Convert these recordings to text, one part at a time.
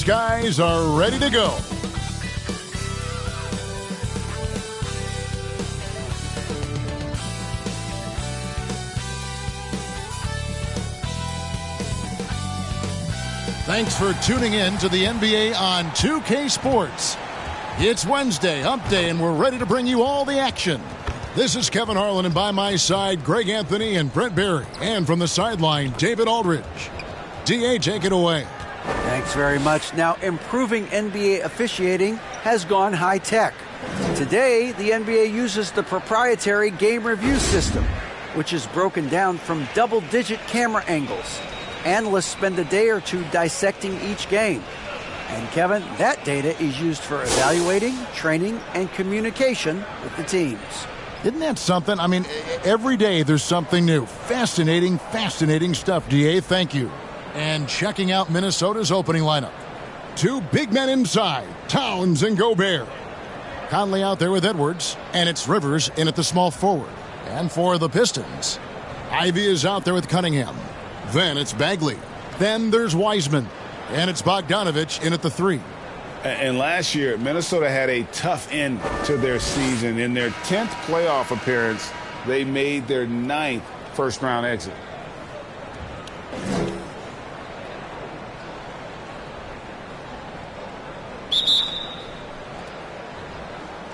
These guys are ready to go. Thanks for tuning in to the NBA on 2K Sports. It's Wednesday, hump day, and we're ready to bring you all the action. This is Kevin Harlan, and by my side, Greg Anthony and Brent Barry. And from the sideline, David Aldridge. DA, take it away. Thanks very much. Now, improving NBA officiating has gone high-tech. Today, the NBA uses the proprietary game review system, which is broken down from double-digit camera angles. Analysts spend a day or two dissecting each game. And, Kevin, that data is used for evaluating, training, and communication with the teams. Isn't that something? I mean, every day there's something new. Fascinating stuff, DA. Thank you. And checking out Minnesota's opening lineup. Two big men inside, Towns and Gobert. Conley out there with Edwards, and it's Rivers in at the small forward. And for the Pistons, Ivy is out there with Cunningham. Then it's Bagley. Then there's Wiseman. And it's Bogdanovich in at the 3. And last year, Minnesota had a tough end to their season. In their 10th playoff appearance, they made their 9th first-round exit.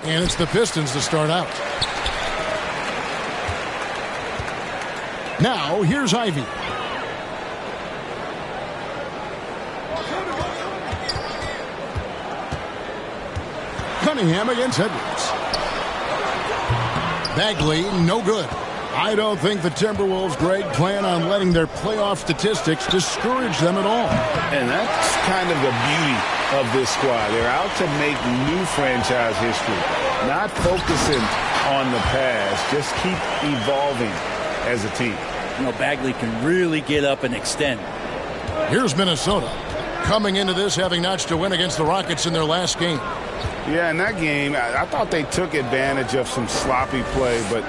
And it's the Pistons to start out. Now, here's Ivy. Cunningham against Edwards. Bagley, no good. I don't think the Timberwolves, Greg, plan on letting their playoff statistics discourage them at all. And that's kind of the beauty of this squad. They're out to make new franchise history, not focusing on the past, just keep evolving as a team. You know, Bagley can really get up and extend. Here's Minnesota, coming into this having notched a win against the Rockets in their last game. Yeah, in that game, I thought they took advantage of some sloppy play, but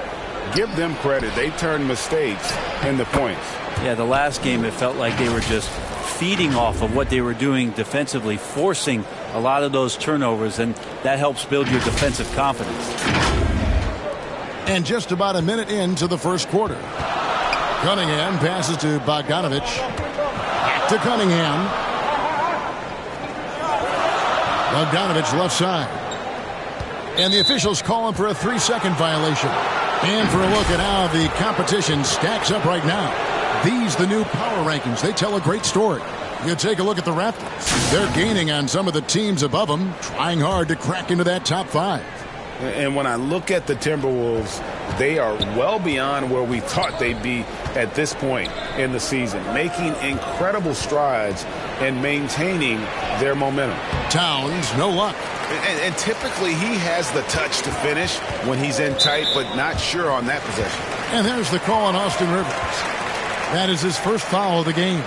give them credit. They turned mistakes into points. Yeah, the last game, it felt like they were just feeding off of what they were doing defensively, forcing a lot of those turnovers, and that helps build your defensive confidence. And just about a minute into the first quarter. Cunningham passes to Bogdanovich. Back to Cunningham. Bogdanovich left side. And the officials calling for a 3-second violation. And for a look at how the competition stacks up right now. These, the new power rankings, they tell a great story. You take a look at the Raptors. They're gaining on some of the teams above them, trying hard to crack into that top 5. And when I look at the Timberwolves, they are well beyond where we thought they'd be at this point in the season, making incredible strides and maintaining their momentum. Towns, no luck. And typically he has the touch to finish when he's in tight, but not sure on that possession. And there's the call on Austin Rivers. That is his first foul of the game.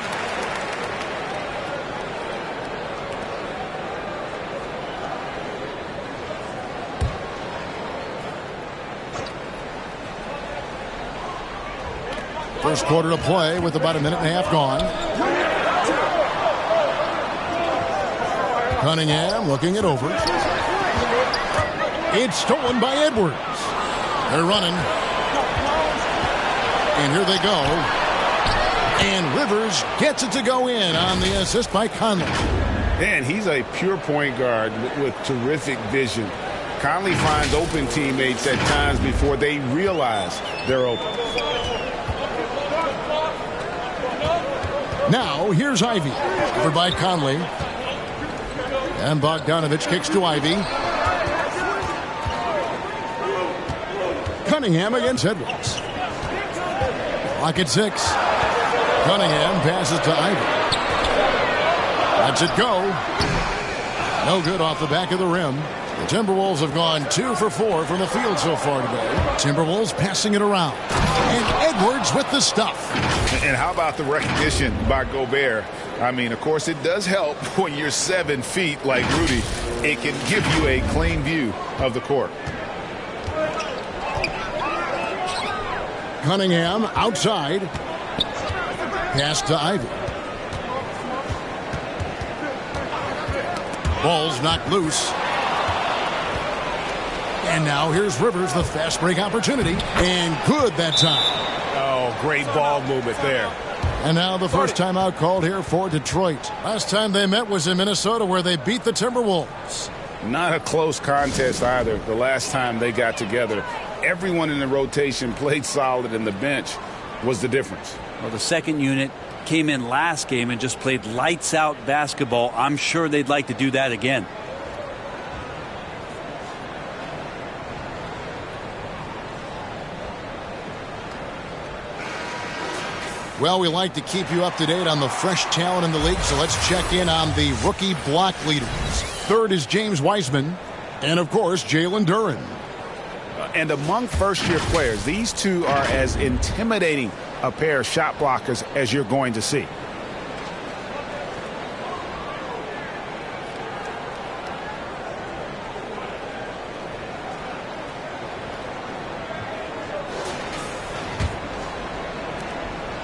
First quarter to play with about a minute and a half gone. Cunningham looking it over. It's stolen by Edwards. They're running. And here they go. And Rivers gets it to go in on the assist by Conley. And he's a pure point guard with terrific vision. Conley finds open teammates at times before they realize they're open. Now, here's Ivy. Over by Conley. And Bogdanovich kicks to Ivy. Cunningham against Edwards. Clock at 6. Cunningham passes to Ivy. Lets it go. No good off the back of the rim. The Timberwolves have gone 2 for 4 from the field so far today. Timberwolves passing it around. And Edwards with the stuff. And how about the recognition by Gobert? I mean, of course, it does help when you're 7 feet like Rudy. It can give you a clean view of the court. Cunningham outside. Pass to Ivy. Ball's knocked loose. And now here's Rivers, the fast break opportunity. And good that time. Oh, great ball movement there. And now the first timeout called here for Detroit. Last time they met was in Minnesota, where they beat the Timberwolves. Not a close contest either the last time they got together. Everyone in the rotation played solid, and the bench was the difference. Well, the second unit came in last game and just played lights out basketball. I'm sure they'd like to do that again. Well, we like to keep you up to date on the fresh talent in the league, so let's check in on the rookie block leaders. Third is James Wiseman, and of course, Jalen Duren. And among first-year players, these two are as intimidating a pair of shot blockers as you're going to see.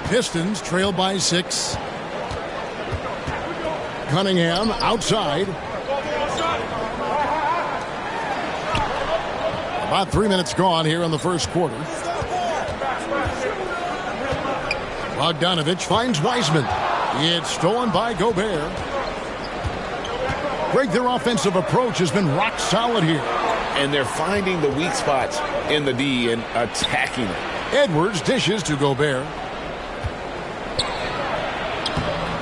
Pistons trail by 6. Cunningham outside. About 3 minutes gone here in the first quarter. Bogdanovich finds Wiseman. It's stolen by Gobert. Greg, their offensive approach has been rock solid here. And they're finding the weak spots in the D and attacking it. Edwards dishes to Gobert.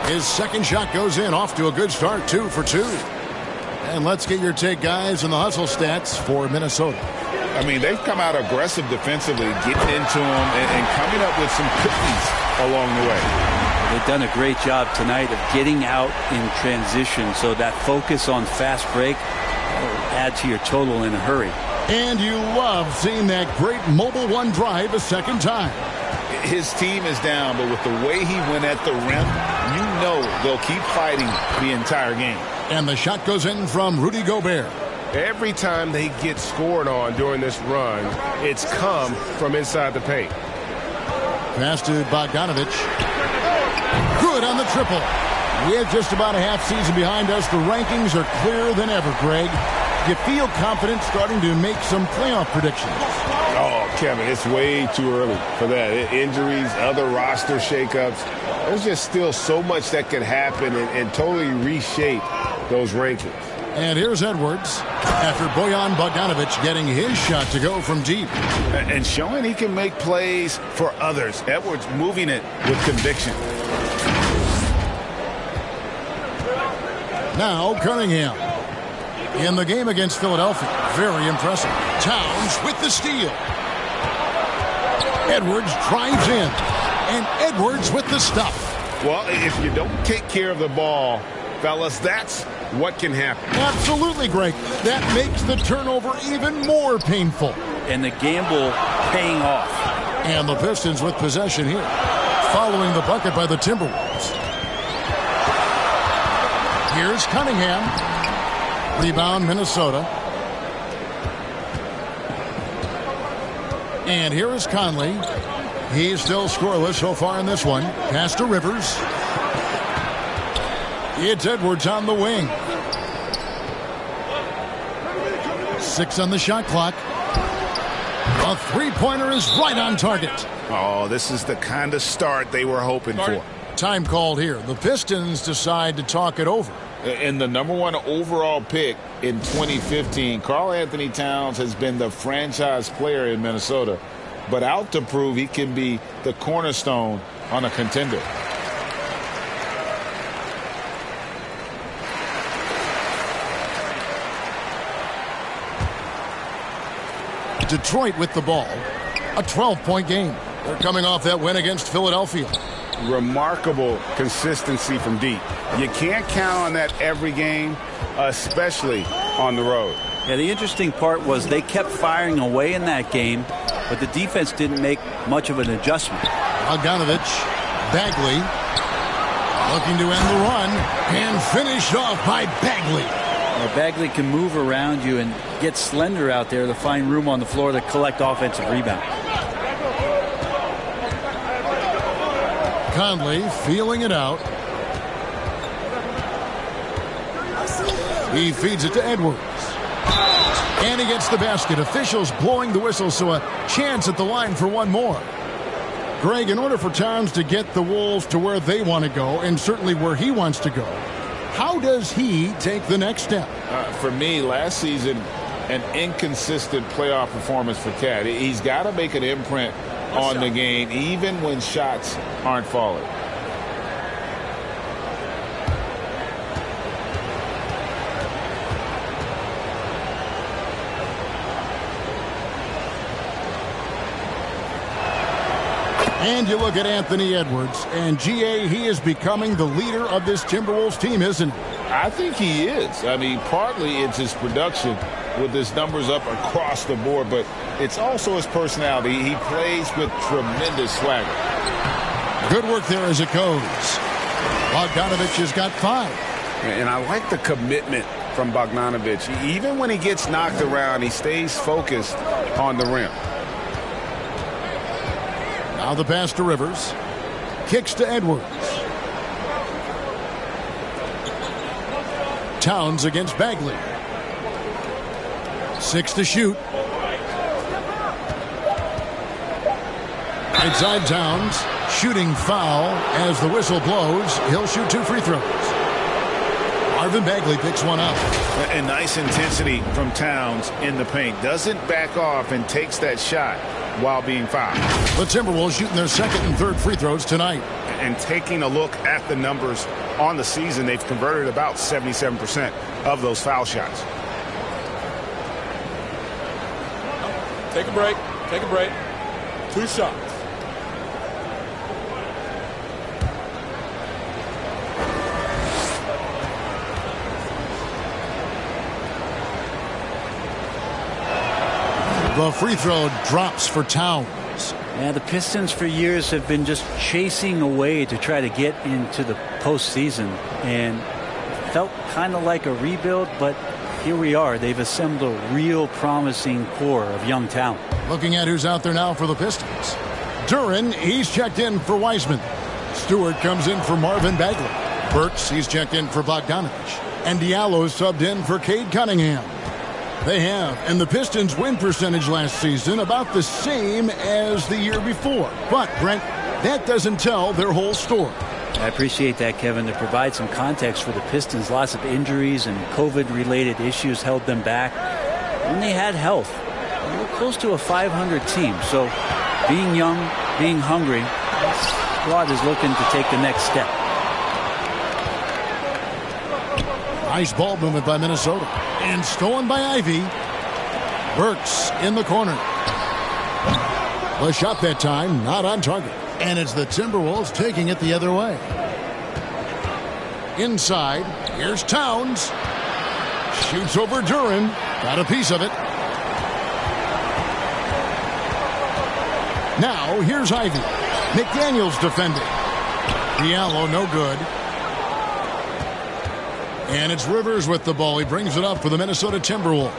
His second shot goes in, off to a good start, 2 for 2. And let's get your take, guys, on the hustle stats for Minnesota. I mean, they've come out aggressive defensively, getting into them and coming up with some cookies along the way. They've done a great job tonight of getting out in transition, so that focus on fast break will add to your total in a hurry. And you love seeing that great mobile one drive a second time. His team is down, but with the way he went at the rim, you know they'll keep fighting the entire game. And the shot goes in from Rudy Gobert. Every time they get scored on during this run, it's come from inside the paint. Pass to Bogdanovich. Good on the triple. We have just about a half season behind us. The rankings are clearer than ever, Greg. You feel confident starting to make some playoff predictions? Oh, Kevin, it's way too early for that. Injuries, other roster shakeups. There's just still so much that could happen and totally reshape those rankings. And here's Edwards after Bojan Bogdanovich getting his shot to go from deep. And showing he can make plays for others. Edwards moving it with conviction. Now Cunningham. In the game against Philadelphia. Very impressive. Towns with the steal. Edwards drives in. And Edwards with the stuff. Well, if you don't take care of the ball, fellas, that's what can happen. Absolutely, Greg. That makes the turnover even more painful. And the gamble paying off. And the Pistons with possession here. Following the bucket by the Timberwolves. Here's Cunningham. Rebound, Minnesota. And here is Conley. He's still scoreless so far in this one. Pass to Rivers. It's Edwards on the wing. 6 on the shot clock. A three-pointer is right on target. Oh, this is the kind of start they were hoping for. Time called here. The Pistons decide to talk it over. And the #1 overall pick in 2015, Karl Anthony Towns has been the franchise player in Minnesota, but out to prove he can be the cornerstone on a contender. Detroit with the ball. A 12-point game. They're coming off that win against Philadelphia. Remarkable consistency from deep. You can't count on that every game, especially on the road. Yeah, the interesting part was they kept firing away in that game, but the defense didn't make much of an adjustment. Bogdanovich, Bagley, looking to end the run, and finished off by Bagley. Well, Bagley can move around you and get slender out there to find room on the floor to collect offensive rebound. Conley feeling it out. He feeds it to Edwards. And he gets the basket. Officials blowing the whistle, so a chance at the line for one more. Greg, in order for Towns to get the Wolves to where they want to go, and certainly where he wants to go, how does he take the next step? For me, last season, an inconsistent playoff performance for Cat. He's got to make an imprint on the game, even when shots aren't falling. And you look at Anthony Edwards, and GA, he is becoming the leader of this Timberwolves team, isn't he? I think he is. I mean, partly it's his production with his numbers up across the board, but it's also his personality. He plays with tremendous swagger. Good work there as it goes. Bogdanovich has got 5. And I like the commitment from Bogdanovich. Even when he gets knocked around, he stays focused on the rim. Now the pass to Rivers. Kicks to Edwards. Towns against Bagley. 6 to shoot. Right side Towns. Shooting foul as the whistle blows. He'll shoot 2 free throws. Marvin Bagley picks one up. A nice intensity from Towns in the paint. Doesn't back off and takes that shot while being fouled. The Timberwolves shooting their 2nd and 3rd free throws tonight. And taking a look at the numbers on the season, they've converted about 77% of those foul shots. Take a break. Take a break. 2 shots. The free throw drops for Towns. Yeah, the Pistons for years have been just chasing away to try to get into the postseason, and felt kind of like a rebuild, but here we are. They've assembled a real promising core of young talent. Looking at who's out there now for the Pistons. Duren, he's checked in for Wiseman. Stewart comes in for Marvin Bagley. Burks, he's checked in for Bogdanovich. And Diallo subbed in for Cade Cunningham. They have, and the Pistons' win percentage last season about the same as the year before. But, Brent, that doesn't tell their whole story. I appreciate that, Kevin. To provide some context for the Pistons, lots of injuries and COVID-related issues held them back. When they had health, they were close to a 500 team. So being young, being hungry, the squad is looking to take the next step. Nice ball movement by Minnesota. And stolen by Ivy. Burks in the corner. The shot that time, not on target. And it's the Timberwolves taking it the other way. Inside, here's Towns. Shoots over Duren. Got a piece of it. Now, here's Ivy. McDaniels defending. Diallo, no good. And it's Rivers with the ball. He brings it up for the Minnesota Timberwolves.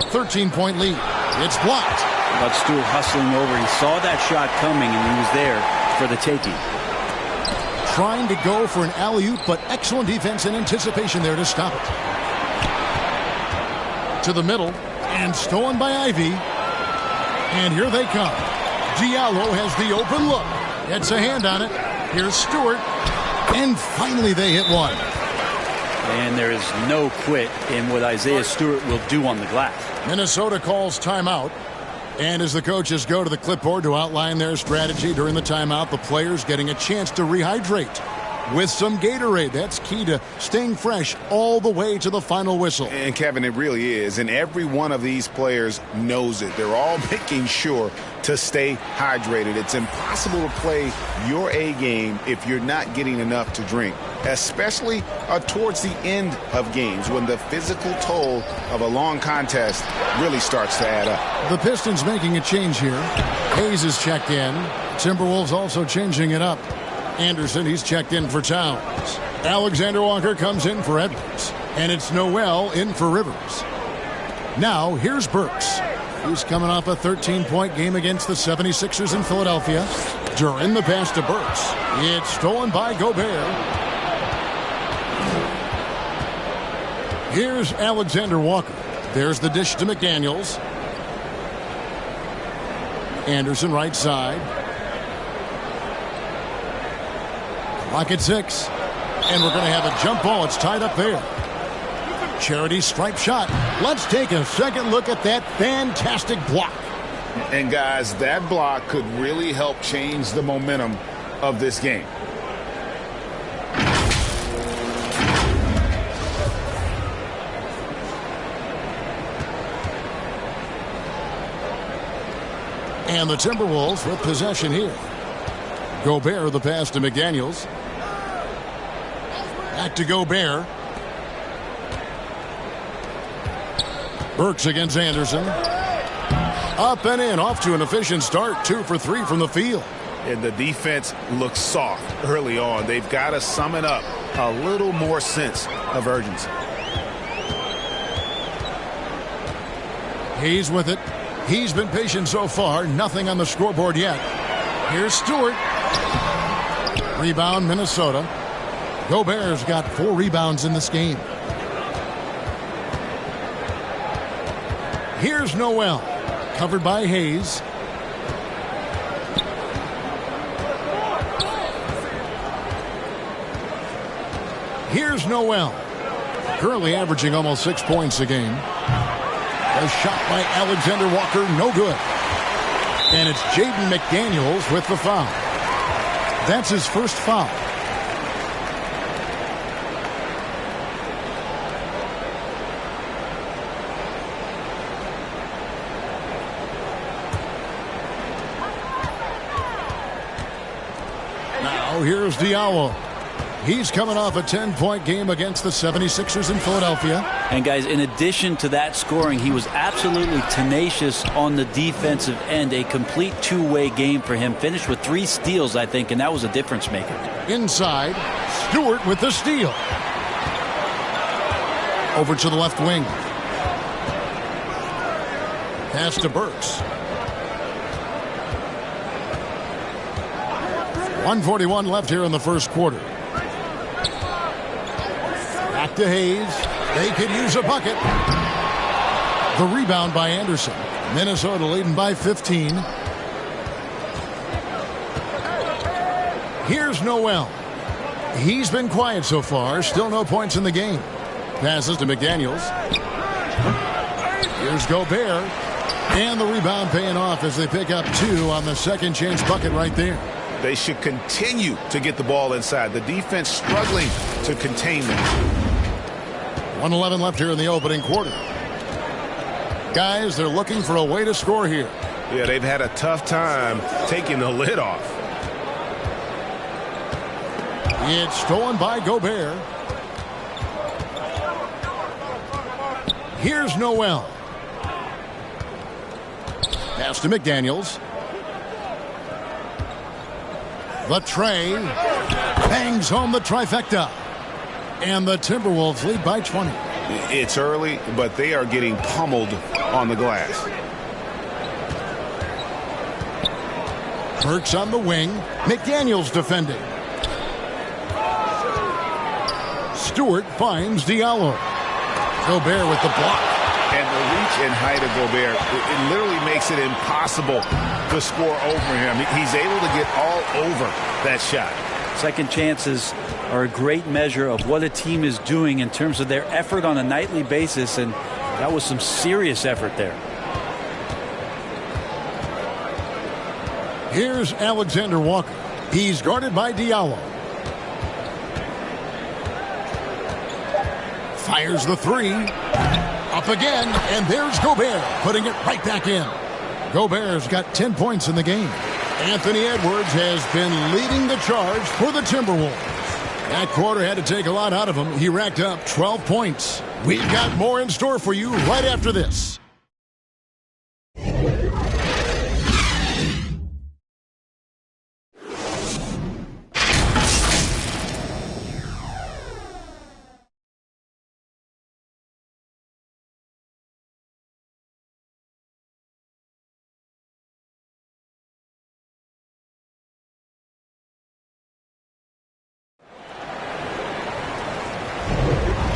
13-point lead. It's blocked. But Stewart hustling over. He saw that shot coming, and he was there for the taking. Trying to go for an alley-oop, but excellent defense and anticipation there to stop it. To the middle, and stolen by Ivy. And here they come. Diallo has the open look. Gets a hand on it. Here's Stewart. And finally they hit one. And there is no quit in what Isaiah Stewart will do on the glass. Minnesota calls timeout. And as the coaches go to the clipboard to outline their strategy during the timeout, the players getting a chance to rehydrate with some Gatorade. That's key to staying fresh all the way to the final whistle. And Kevin, it really is. And every one of these players knows it. They're all making sure to stay hydrated. It's impossible to play your A game if you're not getting enough to drink, especially towards the end of games when the physical toll of a long contest really starts to add up. The Pistons making a change here. Hayes is checked in. Timberwolves also changing it up. Anderson, he's checked in for Towns. Alexander Walker comes in for Edwards. And it's Noel in for Rivers. Now, here's Burks. He's coming off a 13-point game against the 76ers in Philadelphia. During the pass to Burks. It's stolen by Gobert. Here's Alexander Walker. There's the dish to McDaniels. Anderson right side. Clock at 6. And we're going to have a jump ball. It's tied up there. Charity stripe shot. Let's take a second look at that fantastic block. And guys, that block could really help change the momentum of this game. And the Timberwolves with possession here. Gobert the pass to McDaniels. Back to Gobert. Burks against Anderson. Up and in, off to an efficient start. 2 for 3 from the field. And the defense looks soft early on. They've got to summon up a little more sense of urgency. Hayes with it. He's been patient so far. Nothing on the scoreboard yet. Here's Stewart. Rebound, Minnesota. Gobert's got 4 rebounds in this game. Here's Noel. Covered by Hayes. Here's Noel. Currently averaging almost 6 points a game. A shot by Alexander Walker, no good. And it's Jaden McDaniels with the foul. That's his first foul. Now here's Diallo. He's coming off a 10-point game against the 76ers in Philadelphia. And guys, in addition to that scoring, he was absolutely tenacious on the defensive end. A complete two-way game for him. Finished with 3 steals, I think, and that was a difference maker. Inside, Stewart with the steal. Over to the left wing. Pass to Burks. 1:41 left here in the first quarter. Back to Hayes. They could use a bucket. The rebound by Anderson. Minnesota leading by 15. Here's Noel. He's been quiet so far. Still no points in the game. Passes to McDaniels. Here's Gobert. And the rebound paying off as they pick up 2 on the second chance bucket right there. They should continue to get the ball inside. The defense struggling to contain them. 1:11 left here in the opening quarter. Guys, they're looking for a way to score here. Yeah, they've had a tough time taking the lid off. It's stolen by Gobert. Here's Noel. Pass to McDaniels. The tray bangs home the trifecta. And the Timberwolves lead by 20. It's early, but they are getting pummeled on the glass. Burks on the wing. McDaniels defending. Stewart finds Diallo. Gobert with the block. And the reach and height of Gobert, it literally makes it impossible to score over him. He's able to get all over that shot. Second chances are a great measure of what a team is doing in terms of their effort on a nightly basis, and that was some serious effort there. Here's Alexander Walker. He's guarded by Diallo. Fires the 3. Up again, and there's Gobert putting it right back in. Gobert's got 10 points in the game. Anthony Edwards has been leading the charge for the Timberwolves. That quarter had to take a lot out of him. He racked up 12 points. We've got more in store for you right after this.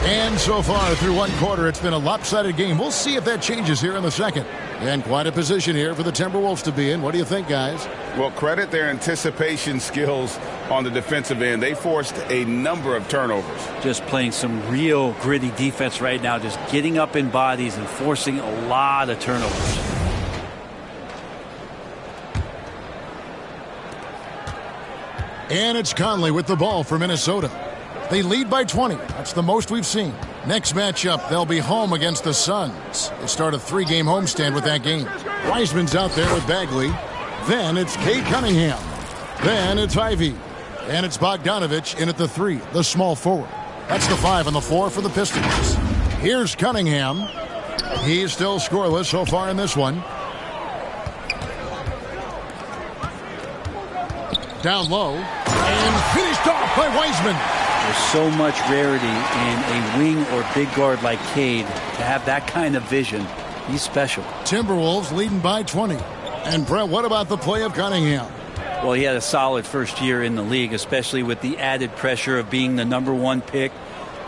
And so far through one quarter, it's been a lopsided game. We'll see if that changes here in the second. And quite a position here for the Timberwolves to be in. What do you think, guys? Well, credit their anticipation skills on the defensive end. They forced a number of turnovers. Just playing some real gritty defense right now, just getting up in bodies and forcing a lot of turnovers. And it's Conley with the ball for Minnesota. They lead by 20. That's the most we've seen. Next matchup, they'll be home against the Suns. They start a 3-game homestand with that game. Wiseman's out there with Bagley. Then it's Cade Cunningham. Then it's Ivy. And it's Bogdanovich in at the 3, the small forward. That's the 5 on the floor for the Pistons. Here's Cunningham. He's still scoreless so far in this one. Down low. And finished off by Wiseman. There's so much rarity in a wing or big guard like Cade to have that kind of vision. He's special. Timberwolves leading by 20. And Brett, what about the play of Cunningham? Well, he had a solid first year in the league, especially with the added pressure of being the #1 pick.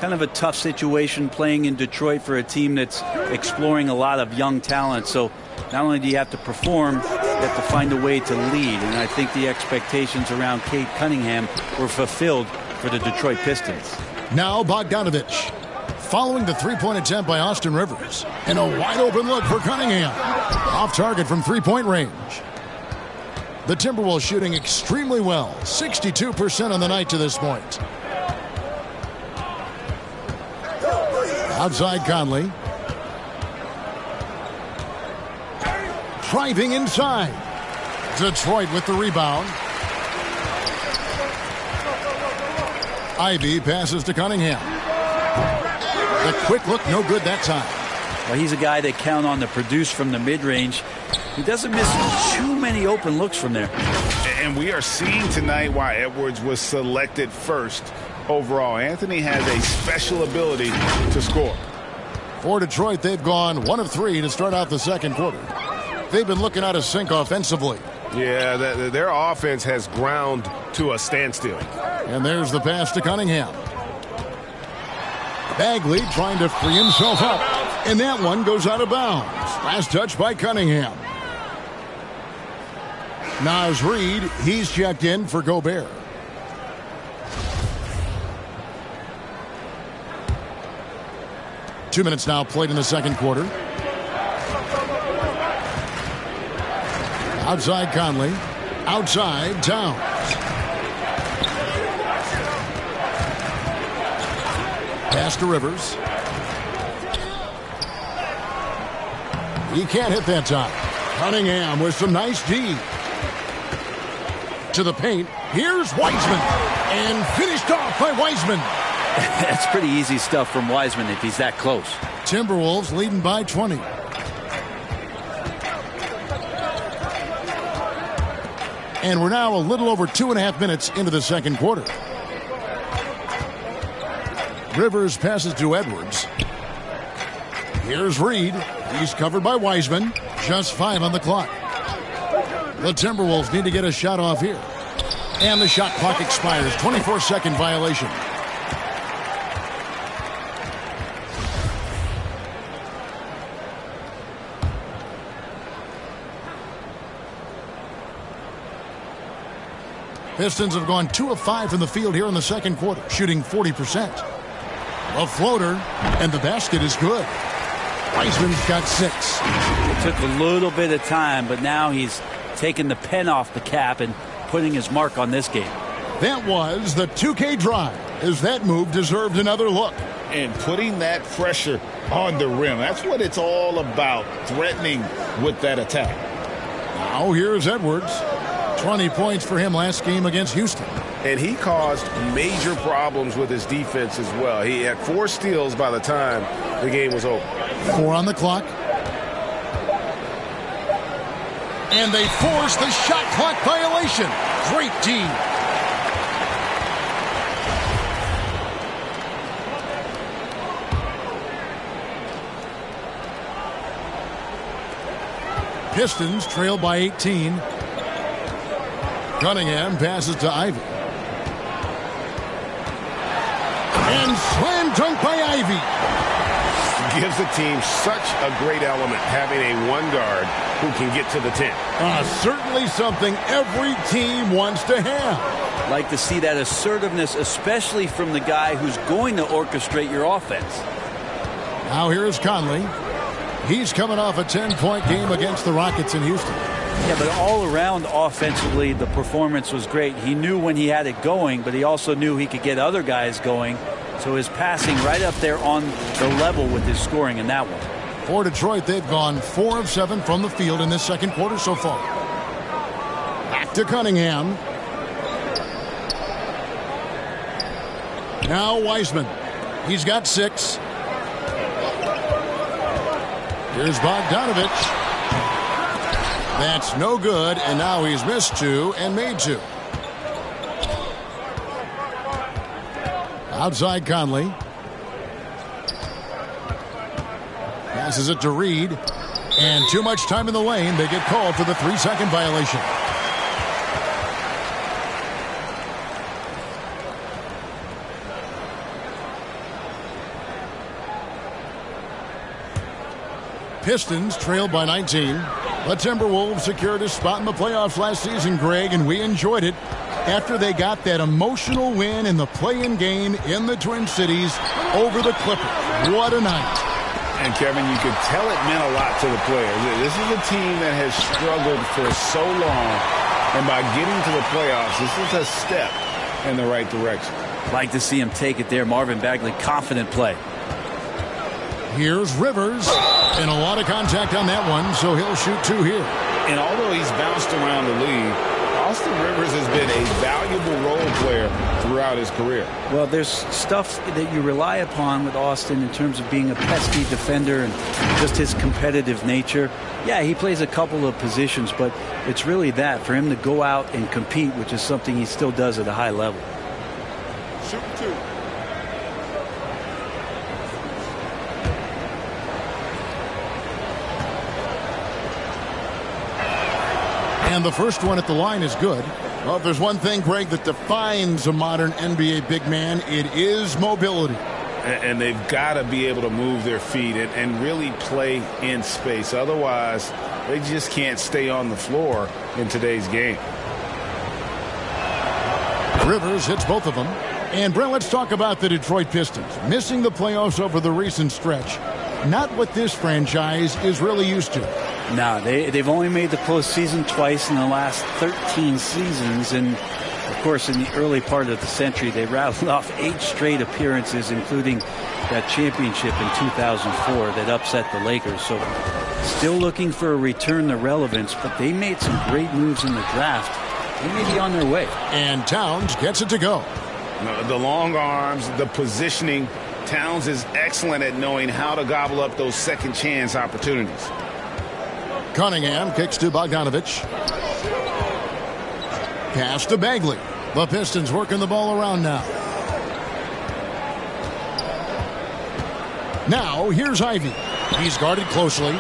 Kind of a tough situation playing in Detroit for a team that's exploring a lot of young talent. So not only do you have to perform, you have to find a way to lead. And I think the expectations around Cade Cunningham were fulfilled for the Detroit Pistons. Now Bogdanovich. Following the three-point attempt by Austin Rivers. And a wide-open look for Cunningham. Off target from three-point range. The Timberwolves shooting extremely well. 62% on the night to this point. Outside Conley. Driving inside. Detroit with the rebound. Ivy passes to Cunningham. The quick look, no good that time. Well, he's a guy they count on to produce from the mid-range. He doesn't miss too many open looks from there. And we are seeing tonight why Edwards was selected first overall. Anthony has a special ability to score. For Detroit, they've gone 1 of 3 to start out the second quarter. They've been looking out of sync offensively. Yeah, their offense has ground to a standstill. And there's the pass to Cunningham. Bagley trying to free himself up. And that one goes out of bounds. Last touch by Cunningham. Naz Reid, he's checked in for Gobert. Two minutes now played in the second quarter. Outside Conley. Outside Towns. Pass to Rivers. He can't hit that time. Cunningham with some nice D. To the paint. Here's Wiseman. And finished off by Wiseman. That's pretty easy stuff from Wiseman if he's that close. Timberwolves leading by 20. And we're now a little over 2.5 minutes into the second quarter. Rivers passes to Edwards. Here's Reid. He's covered by Wiseman. Just 5 on the clock. The Timberwolves need to get a shot off here. And the shot clock expires. 24-second violation. Pistons have gone 2 of 5 from the field here in the second quarter, shooting 40%. A floater, and the basket is good. Wiseman's got 6. It took a little bit of time, but now he's taking the pen off the cap and putting his mark on this game. That was the 2K drive, as that move deserved another look. And putting that pressure on the rim. That's what it's all about, threatening with that attack. Now here's Edwards. 20 points for him last game against Houston. And he caused major problems with his defense as well. He had 4 steals by the time the game was over. 4 on the clock. And they force the shot clock violation. Great D. Pistons trail by 18. Cunningham passes to Ivy. And Slam dunk by Ivy. Gives the team such a great element having a one guard who can get to the 10. Certainly something every team wants to have. Like to see that assertiveness, especially from the guy who's going to orchestrate your offense. Now here's Conley. He's coming off a 10-point game against the Rockets in Houston. Yeah, but all around offensively, the performance was great. He knew when he had it going, but he also knew he could get other guys going. So his passing right up there on the level with his scoring in that one. For Detroit, they've gone 4 of 7 from the field in this second quarter so far. Back to Cunningham. Now Wiseman. He's got 6. Here's Bogdanovich. That's no good, and now he's missed 2 and made 2. Outside Conley. Passes it to Reed. And too much time in the lane. They get called for the 3-second violation. Pistons trail by 19. The Timberwolves secured a spot in the playoffs last season, Greg, and we enjoyed it after they got that emotional win in the play-in game in the Twin Cities over the Clippers. What a night. And, Kevin, you could tell it meant a lot to the players. This is a team that has struggled for so long, and by getting to the playoffs, this is a step in the right direction. Like to see him take it there. Marvin Bagley, confident play. Here's Rivers, and a lot of contact on that one, so he'll shoot 2 here. And although he's bounced around the league, Austin Rivers has been a valuable role player throughout his career. Well, there's stuff that you rely upon with Austin in terms of being a pesky defender and just his competitive nature. Yeah, he plays a couple of positions, but it's really that, for him to go out and compete, which is something he still does at a high level. Shoot 2. And the first one at the line is good. Well, if there's one thing, Greg, that defines a modern NBA big man, it is mobility. And they've got to be able to move their feet and really play in space. Otherwise, they just can't stay on the floor in today's game. Rivers hits both of them. And, Brent, let's talk about the Detroit Pistons. Missing the playoffs over the recent stretch. Not what this franchise is really used to. No, they've only made the postseason twice in the last 13 seasons. And, of course, in the early part of the century, they rattled off 8 straight appearances, including that championship in 2004 that upset the Lakers. So still looking for a return to relevance, but they made some great moves in the draft. They may be on their way. And Towns gets it to go. The long arms, the positioning. Towns is excellent at knowing how to gobble up those second chance opportunities. Cunningham kicks to Bogdanovich. Pass to Bagley. The Pistons working the ball around now. Now here's Ivy. He's guarded closely.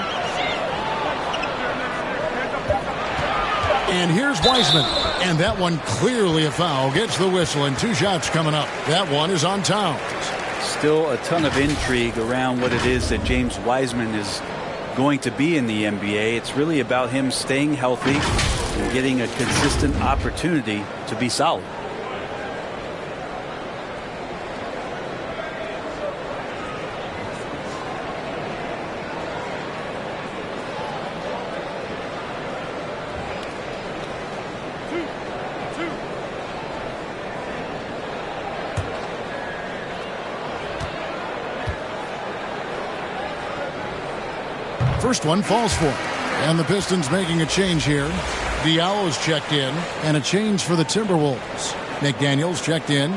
And here's Wiseman. And that one clearly a foul. Gets the whistle and 2 shots coming up. That one is on Towns. Still a ton of intrigue around what it is that James Wiseman is going to be in the NBA. It's really about him staying healthy and getting a consistent opportunity to be solid. First one falls for him. And the Pistons making a change here. Diallo's checked in. And a change for the Timberwolves. McDaniels checked in.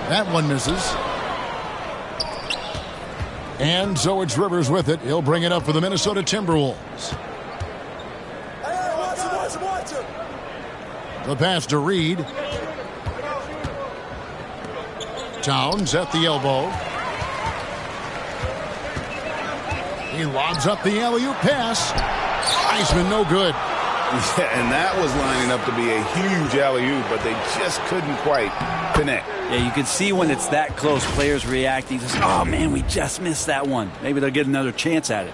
That one misses. And so it's Rivers with it. He'll bring it up for the Minnesota Timberwolves. The pass to Reed. Towns at the elbow. He lobs up the alley-oop pass. Wiseman no good. Yeah, and that was lining up to be a huge alley-oop, but they just couldn't quite connect. Yeah, you can see when it's that close, players reacting. Just, oh, man, we just missed that one. Maybe they'll get another chance at it.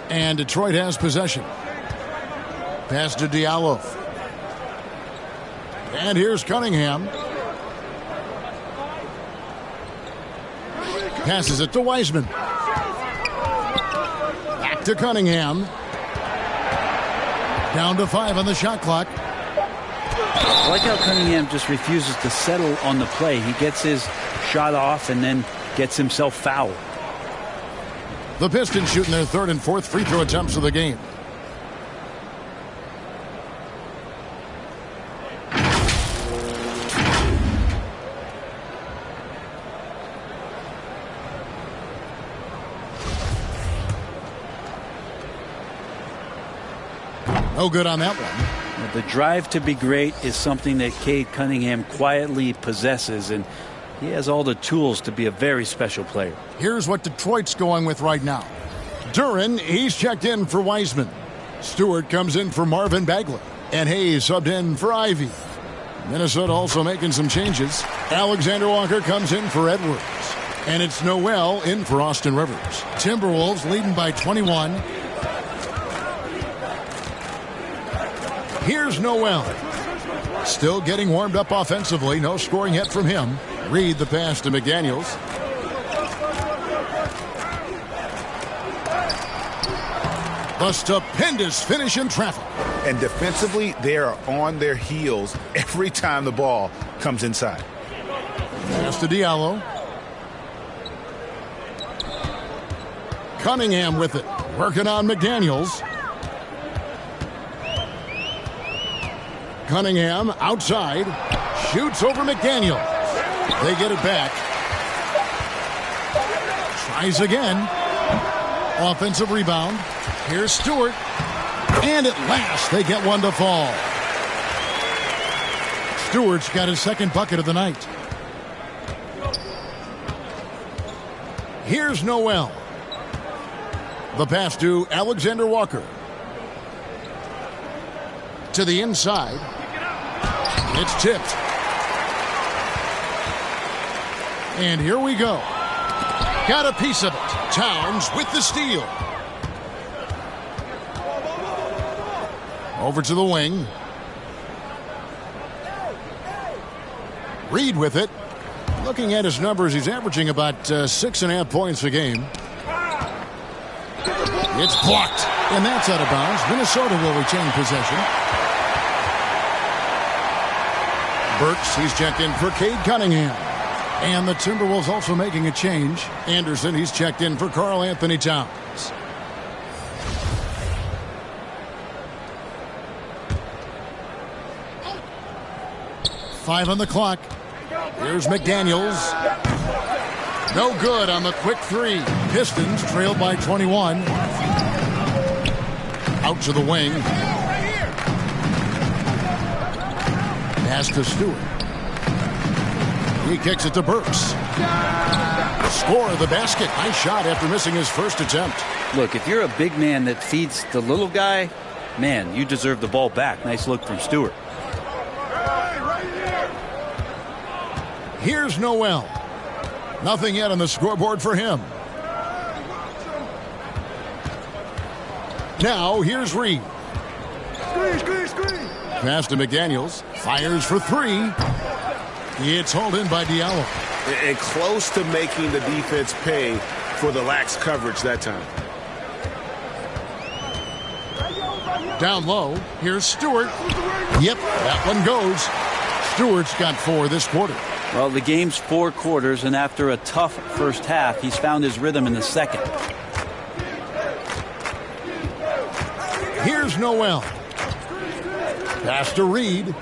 And Detroit has possession. Pass to Diallo. And here's Cunningham. Passes it to Wiseman. Back to Cunningham. Down to 5 on the shot clock. I like how Cunningham just refuses to settle on the play. He gets his shot off and then gets himself fouled. The Pistons shooting their third and fourth free throw attempts of the game. No good on that one. The drive to be great is something that Cade Cunningham quietly possesses, and he has all the tools to be a very special player. Here's what Detroit's going with right now. Duren, he's checked in for Wiseman. Stewart comes in for Marvin Bagley. And Hayes subbed in for Ivy. Minnesota also making some changes. Alexander Walker comes in for Edwards. And it's Noel in for Austin Rivers. Timberwolves leading by 21. Here's Noel. Still getting warmed up offensively. No scoring yet from him. Reed the pass to McDaniels. A stupendous finish in traffic. And defensively, they are on their heels every time the ball comes inside. Pass to Diallo. Cunningham with it. Working on McDaniels. Cunningham outside. Shoots over McDaniels. They get it back. Tries again. Offensive rebound. Here's Stewart. And at last, they get one to fall. Stewart's got his second bucket of the night. Here's Noel. The pass to Alexander Walker. To the inside. It's tipped. And here we go. Got a piece of it. Towns with the steal. Over to the wing. Reed with it. Looking at his numbers, he's averaging about 6.5 points a game. It's blocked. And that's out of bounds. Minnesota will retain possession. Burks, he's checked in for Cade Cunningham. And the Timberwolves also making a change. Anderson, he's checked in for Karl Anthony Towns. Five on the clock. Here's McDaniels. No good on the quick three. Pistons trailed by 21. Out to the wing. Pass to Stewart. He kicks it to Burks. Score of the basket. Nice shot after missing his first attempt. Look, if you're a big man that feeds the little guy, man, you deserve the ball back. Nice look from Stewart. Here's Noel. Nothing yet on the scoreboard for him. Now, here's Reed. Pass to McDaniels. Fires for three. It's hauled in by Diallo. And close to making the defense pay for the lax coverage that time. Down low. Here's Stewart. Yep, that one goes. Stewart's got 4 this quarter. Well, the game's 4 quarters, and after a tough first half, he's found his rhythm in the second. Here's Noel. Pass to Reed.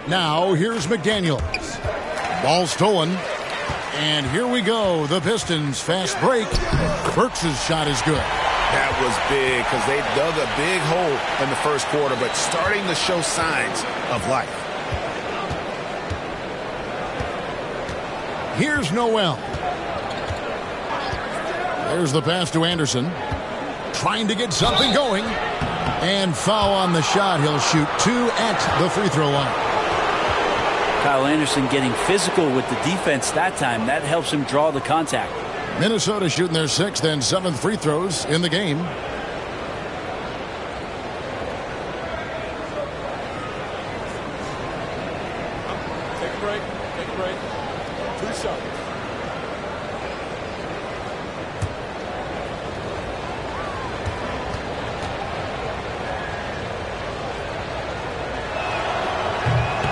Now, here's McDaniels. Ball stolen. And here we go. The Pistons fast break. Burks' shot is good. That was big because they dug a big hole in the first quarter, but starting to show signs of life. Here's Noel. There's the pass to Anderson. Trying to get something going. And foul on the shot. He'll shoot 2 at the free throw line. Kyle Anderson getting physical with the defense that time. That helps him draw the contact. Minnesota shooting their 6th and 7th free throws in the game. Take a break. Take a break. 2 shots.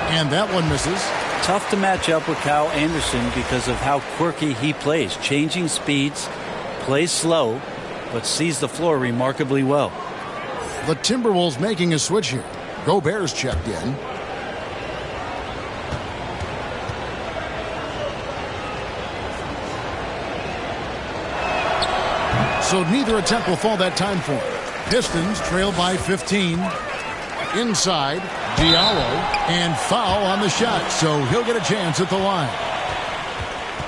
And that one misses. Tough to match up with Kyle Anderson because of how quirky he plays. Changing speeds, plays slow, but sees the floor remarkably well. The Timberwolves making a switch here. Gobert's checked in. So neither attempt will fall that time for him. Pistons trail by 15. Inside, Diallo, and foul on the shot, so he'll get a chance at the line.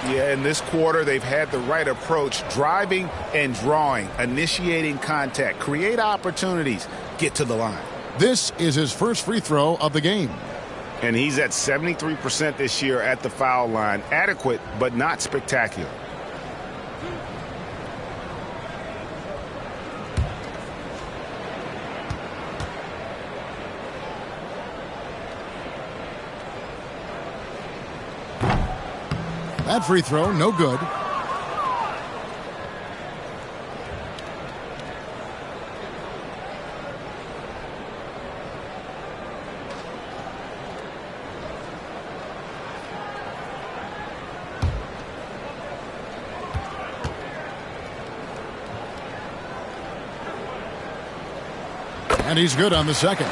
Yeah, in this quarter, they've had the right approach, driving and drawing, initiating contact, create opportunities, get to the line. This is his first free throw of the game. And he's at 73% this year at the foul line. Adequate, but not spectacular. That free throw, no good. And he's good on the second.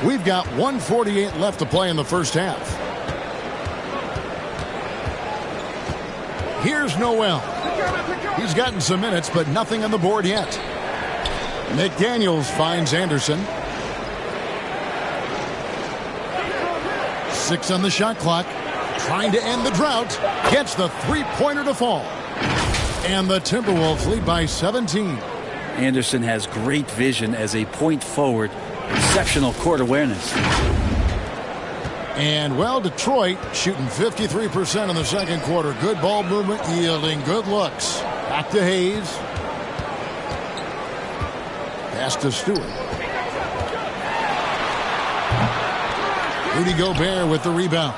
We've got 1:48 left to play in the first half. Here's Noel. He's gotten some minutes, but nothing on the board yet. McDaniels finds Anderson. 6 on the shot clock. Trying to end the drought. Gets the three-pointer to fall. And the Timberwolves lead by 17. Anderson has great vision as a point forward. Exceptional court awareness. And, well, Detroit shooting 53% in the second quarter. Good ball movement, yielding good looks. Back to Hayes. Pass to Stewart. Rudy Gobert with the rebound.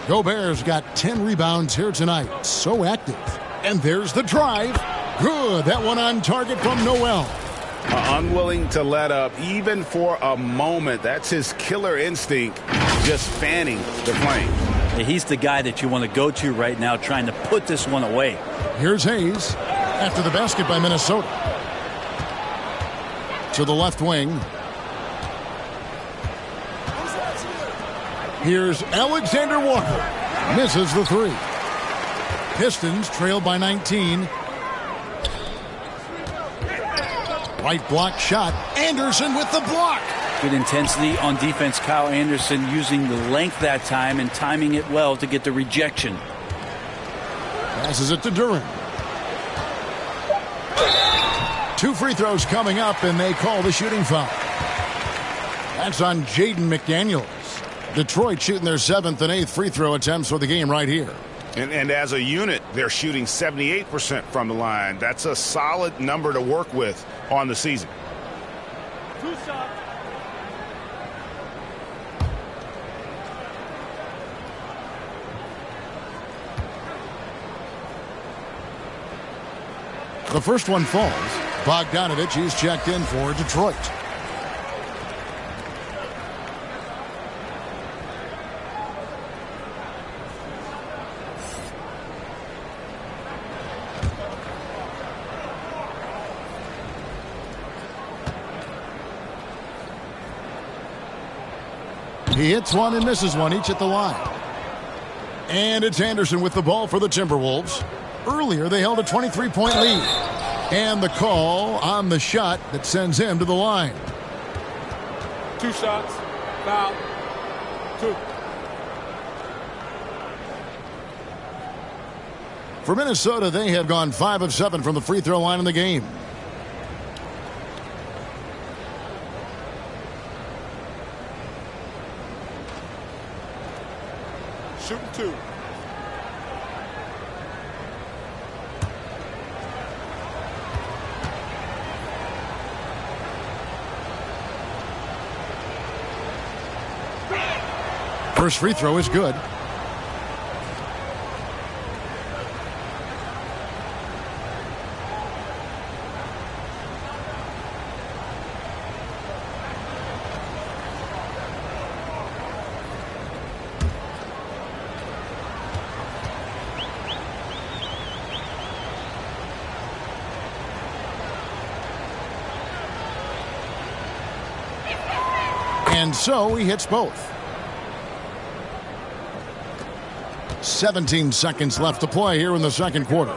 Gobert's got 10 rebounds here tonight. So active. And there's the drive. Good. That one on target from Noel. Unwilling to let up even for a moment. That's his killer instinct, just fanning the flame. He's the guy that you want to go to right now, trying to put this one away. Here's Hayes after the basket by Minnesota. To the left wing. Here's Alexander Walker. Misses the three. Pistons trail by 19. Right block shot. Anderson with the block. Good intensity on defense. Kyle Anderson using the length that time and timing it well to get the rejection. Passes it to Duran. 2 free throws coming up, and they call the shooting foul. That's on Jaden McDaniels. Detroit shooting their 7th and 8th free throw attempts for the game right here. And as a unit, they're shooting 78% from the line. That's a solid number to work with on the season. 2 shots. The first one falls. Bogdanovich is checked in for Detroit. He hits one and misses one, each at the line. And it's Anderson with the ball for the Timberwolves. Earlier, they held a 23-point lead. And the call on the shot that sends him to the line. 2 shots. Foul. 2. For Minnesota, they have gone 5 of 7 from the free throw line in the game. Shooting 2. First free throw is good. And so he hits both. 17 seconds left to play here in the second quarter.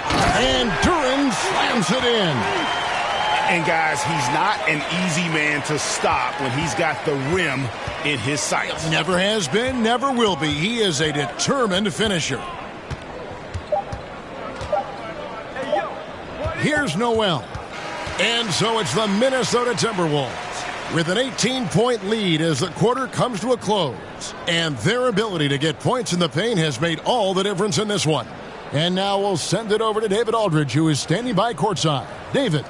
And Duran slams it in. And guys, he's not an easy man to stop when he's got the rim in his sights. Never has been, never will be. He is a determined finisher. Here's Noel. And so it's the Minnesota Timberwolves with an 18-point lead as the quarter comes to a close. And their ability to get points in the paint has made all the difference in this one. And now we'll send it over to David Aldridge, who is standing by courtside. David.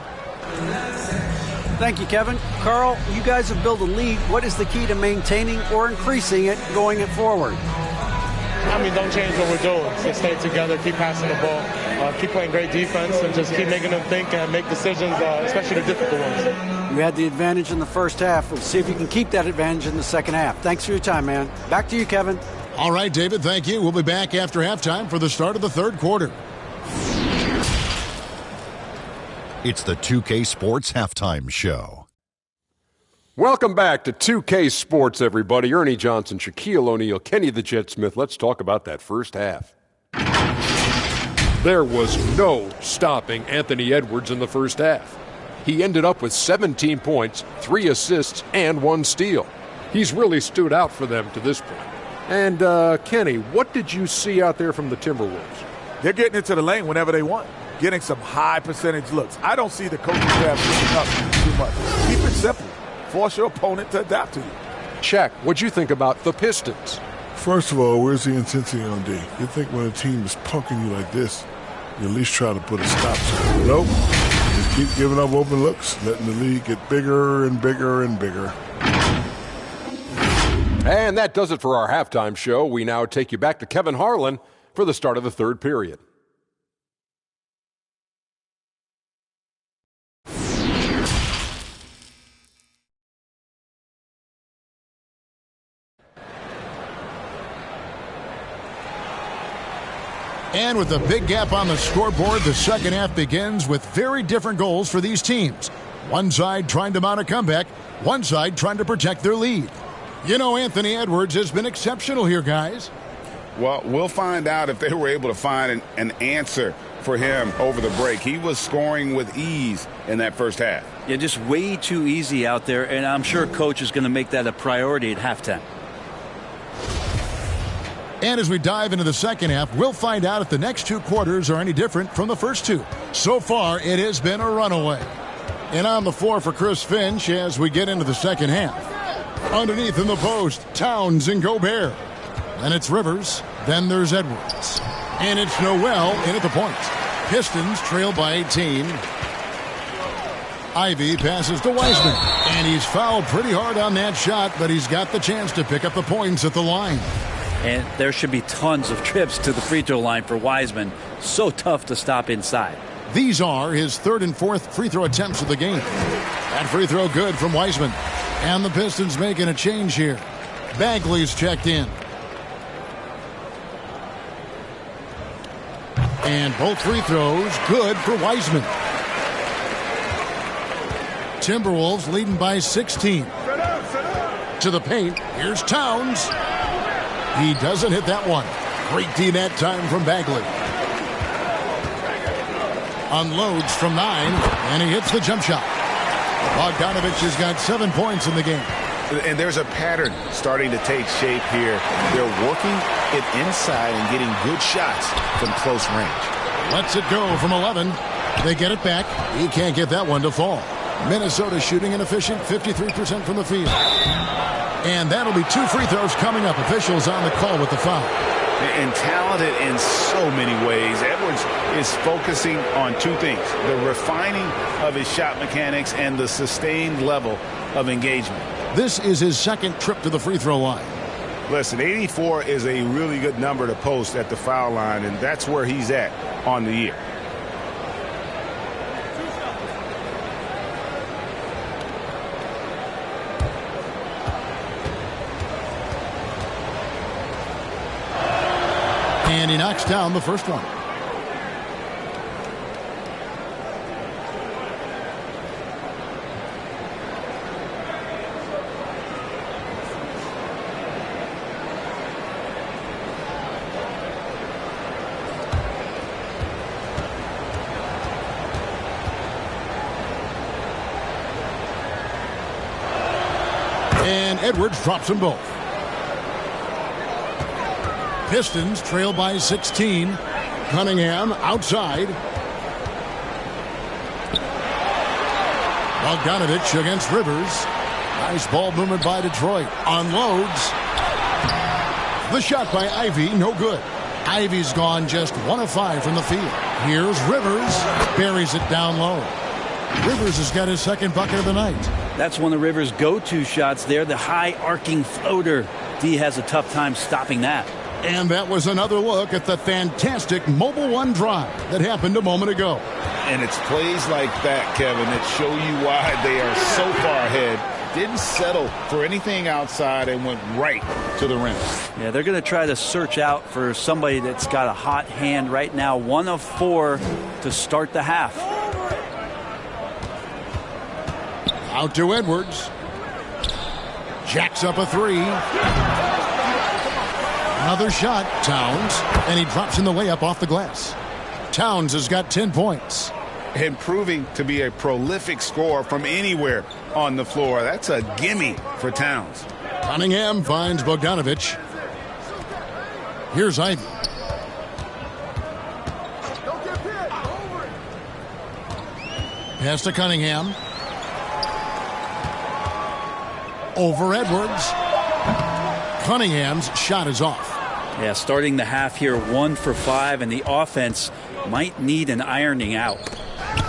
Thank you, Kevin. Carl, you guys have built a lead. What is the key to maintaining or increasing it going it forward? I mean, don't change what we're doing. So stay together, keep passing the ball, keep playing great defense, and just keep making them think and make decisions, especially the difficult ones. You had the advantage in the first half. We'll see if you can keep that advantage in the second half. Thanks for your time, man. Back to you, Kevin. All right, David, thank you. We'll be back after halftime for the start of the third quarter. It's the 2K Sports Halftime Show. Welcome back to 2K Sports, everybody. Ernie Johnson, Shaquille O'Neal, Kenny the Jet Smith. Let's talk about that first half. There was no stopping Anthony Edwards in the first half. He ended up with 17 points, 3 assists, and 1 steal. He's really stood out for them to this point. And, Kenny, what did you see out there from the Timberwolves? They're getting into the lane whenever they want, getting some high percentage looks. I don't see the coaching staff picking up too much. Keep it simple. Force your opponent to adapt to you. Shaq, what'd you think about the Pistons? First of all, where's the intensity on D? You think when a team is punking you like this, you at least try to put a stop to it. Nope. Just keep giving up open looks, letting the league get bigger and bigger and bigger. And that does it for our halftime show. We now take you back to Kevin Harlan for the start of the third period. And with a big gap on the scoreboard, the second half begins with very different goals for these teams. One side trying to mount a comeback, one side trying to protect their lead. You know, Anthony Edwards has been exceptional here, guys. Well, we'll find out if they were able to find an answer for him over the break. He was scoring with ease in that first half. Yeah, just way too easy out there, and I'm sure Coach is going to make that a priority at halftime. And as we dive into the second half, we'll find out if the next 2 quarters are any different from the first 2. So far, it has been a runaway. And on the floor for Chris Finch as we get into the second half. Underneath in the post, Towns and Gobert. Then it's Rivers. Then there's Edwards. And it's Noel in at the point. Pistons trail by 18. Ivy passes to Wiseman. And he's fouled pretty hard on that shot, but he's got the chance to pick up the points at the line. And there should be tons of trips to the free throw line for Wiseman. So tough to stop inside. These are his 3rd and 4th free throw attempts of the game. That free throw good from Wiseman. And the Pistons making a change here. Bagley's checked in. And both free throws good for Wiseman. Timberwolves leading by 16. To the paint. Here's Towns. He doesn't hit that one. Great D that time from Bagley. Unloads from 9, and he hits the jump shot. Bogdanovich has got 7 points in the game. And there's a pattern starting to take shape here. They're working it inside and getting good shots from close range. Lets it go from 11. They get it back. He can't get that one to fall. Minnesota shooting inefficient, 53% from the field. And that'll be 2 free throws coming up. Officials on the call with the foul. And talented in so many ways. Edwards is focusing on 2 things: the refining of his shot mechanics and the sustained level of engagement. This is his 2nd trip to the free throw line. Listen, 84 is a really good number to post at the foul line, and that's where he's at on the year. And he knocks down the first one. And Edwards drops them both. Pistons trail by 16. Cunningham outside. Bogdanovich against Rivers. Nice ball movement by Detroit. Unloads. The shot by Ivy, no good. Ivy's gone just 1 of 5 from the field. Here's Rivers. Buries it down low. Rivers has got his 2nd bucket of the night. That's one of Rivers' go-to shots there, the high arcing floater. D has a tough time stopping that. And that was another look at the fantastic Mobile One drive that happened a moment ago. And it's plays like that, Kevin, that show you why they are so far ahead. Didn't settle for anything outside and went right to the rim. Yeah, they're going to try to search out for somebody that's got a hot hand right now. 1 of 4 to start the half. Out to Edwards. Jacks up a 3. Another shot, Towns, and he drops in the layup off the glass. Towns has got 10 points. And proving to be a prolific scorer from anywhere on the floor. That's a gimme for Towns. Cunningham finds Bogdanovich. Here's Ivy. Pass to Cunningham. Over Edwards. Cunningham's shot is off. Yeah, starting the half here 1 for 5, and the offense might need an ironing out.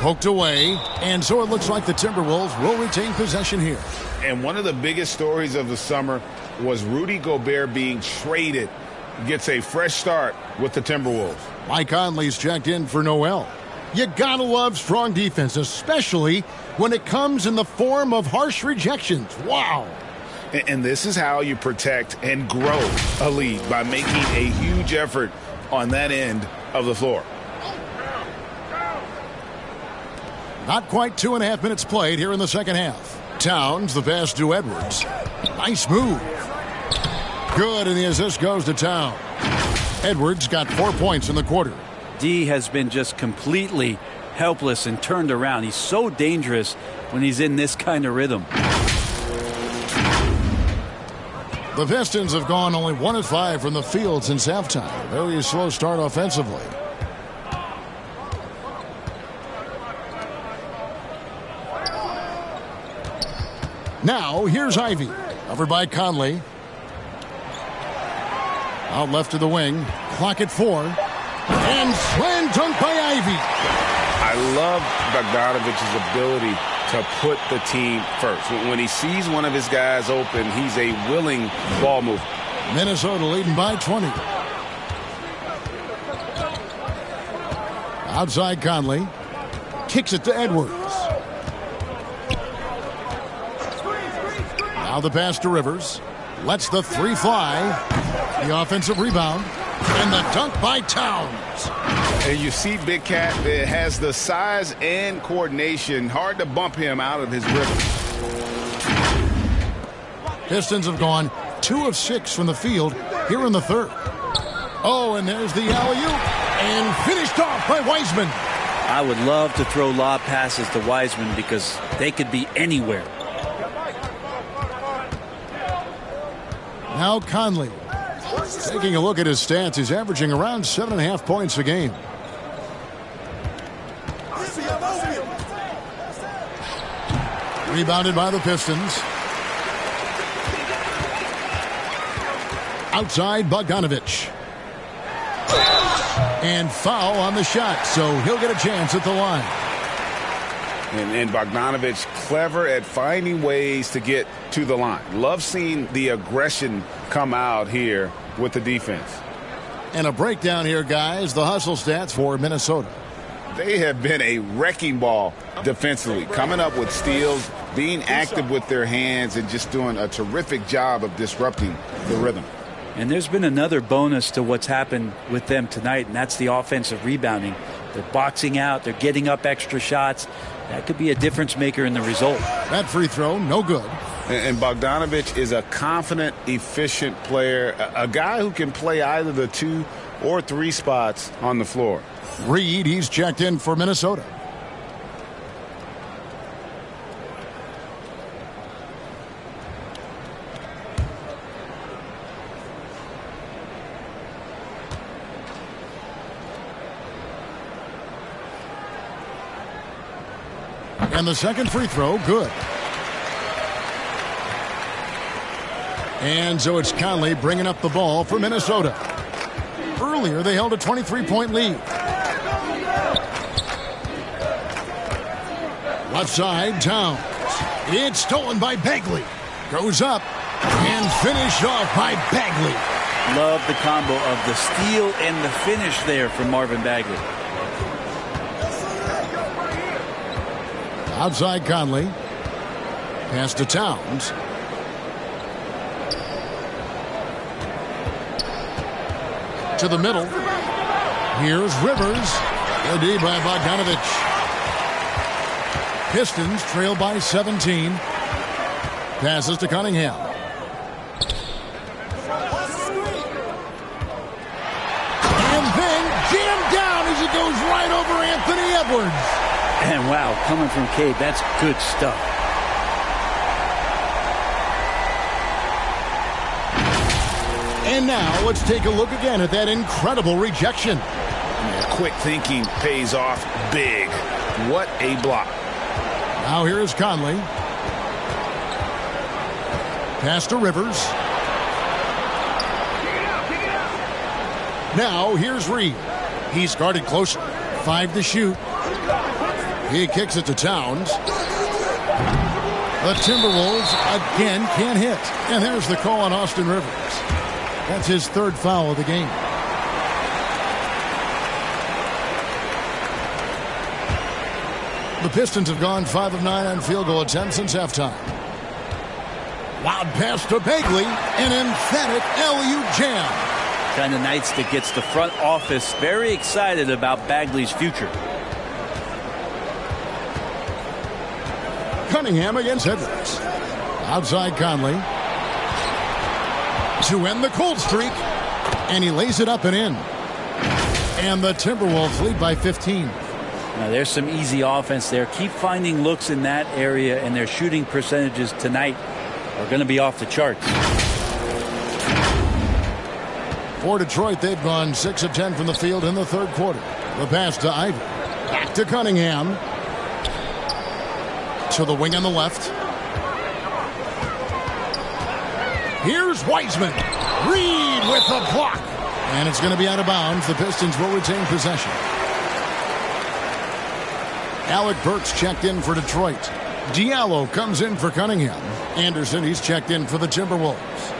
Poked away, and so it looks like the Timberwolves will retain possession here. And one of the biggest stories of the summer was Rudy Gobert being traded. Gets a fresh start with the Timberwolves. Mike Conley's checked in for Noel. You gotta love strong defense, especially when it comes in the form of harsh rejections. Wow. And this is how you protect and grow a lead, by making a huge effort on that end of the floor. Not quite 2.5 minutes played here in the second half. Towns, the pass to Edwards. Nice move. Good, and the assist goes to Towns. Edwards got 4 points in the quarter. D has been just completely helpless and turned around. He's so dangerous when he's in this kind of rhythm. The Pistons have gone only 1 of 5 from the field since halftime. Very slow start offensively. Now, here's Ivy. Covered by Conley. Out left to the wing. Clock at 4. And slam dunk by Ivy. I love Bogdanovich's ability to put the team first. When he sees one of his guys open, he's a willing ball mover. Minnesota leading by 20. Outside Conley. Kicks it to Edwards. Now the pass to Rivers. Lets the 3 fly. The offensive rebound. And the dunk by Towns. And you see Big Cat that has the size and coordination. Hard to bump him out of his rhythm. Pistons have gone 2 of 6 from the field here in the third. Oh, and there's the alley-oop. And finished off by Wiseman. I would love to throw lob passes to Wiseman because they could be anywhere. Now Conley. Taking a look at his stats, he's averaging around 7.5 points a game. Rebounded by the Pistons. Outside, Bogdanovich. And foul on the shot, so he'll get a chance at the line. And Bogdanovich clever at finding ways to get to the line. Love seeing the aggression come out here with the defense. And a breakdown here, guys. The hustle stats for Minnesota. They have been a wrecking ball defensively, coming up with steals, being active with their hands, and just doing a terrific job of disrupting the rhythm. And there's been another bonus to what's happened with them tonight, and that's the offensive rebounding. They're boxing out. They're getting up extra shots. That could be a difference maker in the result. That free throw, no good. And Bogdanovich is a confident, efficient player, a guy who can play either the 2 or 3 spots on the floor. Reed, he's checked in for Minnesota. And the second free throw, good. And so it's Conley bringing up the ball for Minnesota. Earlier, they held a 23-point lead. Left side, Towns. It's stolen by Bagley. Goes up and finished off by Bagley. Love the combo of the steal and the finish there from Marvin Bagley. Outside Conley. Pass to Towns. To the middle. Here's Rivers. The D by Bogdanovich. Pistons trail by 17. Passes to Cunningham. And then jammed down as it goes right over Anthony Edwards. And wow, coming from Cade, that's good stuff. And now let's take a look again at that incredible rejection. Quick thinking pays off big. What a block. Now here is Conley. Pass to Rivers. Now here's Reed. He's guarded closer. 5 to shoot. He kicks it to Towns. The Timberwolves again can't hit. And there's the call on Austin Rivers. That's his 3rd foul of the game. The Pistons have gone 5 of 9 on field goal attempts since halftime. Loud pass to Bagley. An emphatic LU jam. Kind of nights that gets the front office very excited about Bagley's future. Cunningham against Edwards. Outside Conley. To end the cold streak. And he lays it up and in. And the Timberwolves lead by 15. Now there's some easy offense there. Keep finding looks in that area, and their shooting percentages tonight are going to be off the charts. For Detroit, they've gone 6 of 10 from the field in the 3rd quarter. The pass to Ivey. Back to Cunningham. To the wing on the left. Here's Wiseman. Reed with the block. And it's going to be out of bounds. The Pistons will retain possession. Alec Burks checked in for Detroit. Diallo comes in for Cunningham. Anderson, he's checked in for the Timberwolves.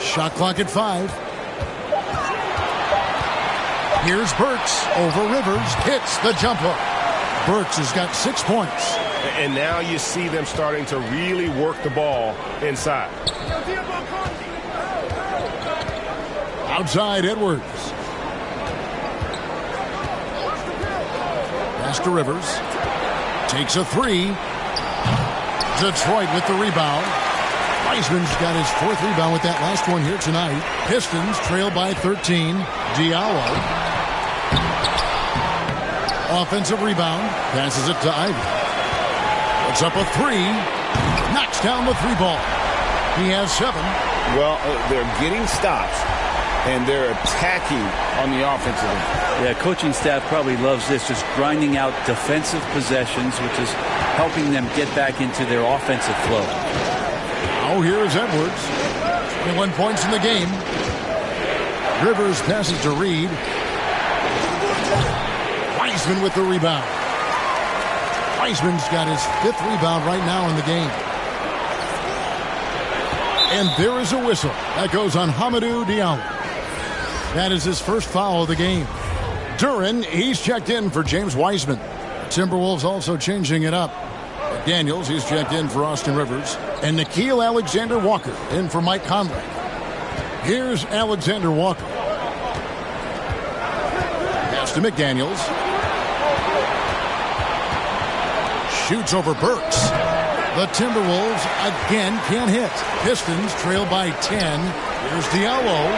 Shot clock at 5. Here's Burks over Rivers. Hits the jump hook. Burks has got 6 points. And now you see them starting to really work the ball inside. Outside Edwards. Pass to Rivers. Takes a 3. Detroit with the rebound. Wiseman's got his 4th rebound with that last one here tonight. Pistons trail by 13. Diallo. Offensive rebound. Passes it to Ivy. Puts up a 3. Knocks down the 3 ball. He has 7. Well, they're getting stops, and they're attacking on the offensive end. Yeah, coaching staff probably loves this, just grinding out defensive possessions, which is helping them get back into their offensive flow. Now here's Edwards. 21 points in the game. Rivers passes to Reed. Wiseman with the rebound. Wiseman's got his 5th rebound right now in the game. And there is a whistle. That goes on Hamidou Diallo. That is his first foul of the game. Duren, he's checked in for James Wiseman. Timberwolves also changing it up. Daniels, he's checked in for Austin Rivers. And Nickeil Alexander-Walker in for Mike Conley. Here's Alexander-Walker. Pass to McDaniels. Shoots over Burks. The Timberwolves again can't hit. Pistons trail by 10. Here's Diallo.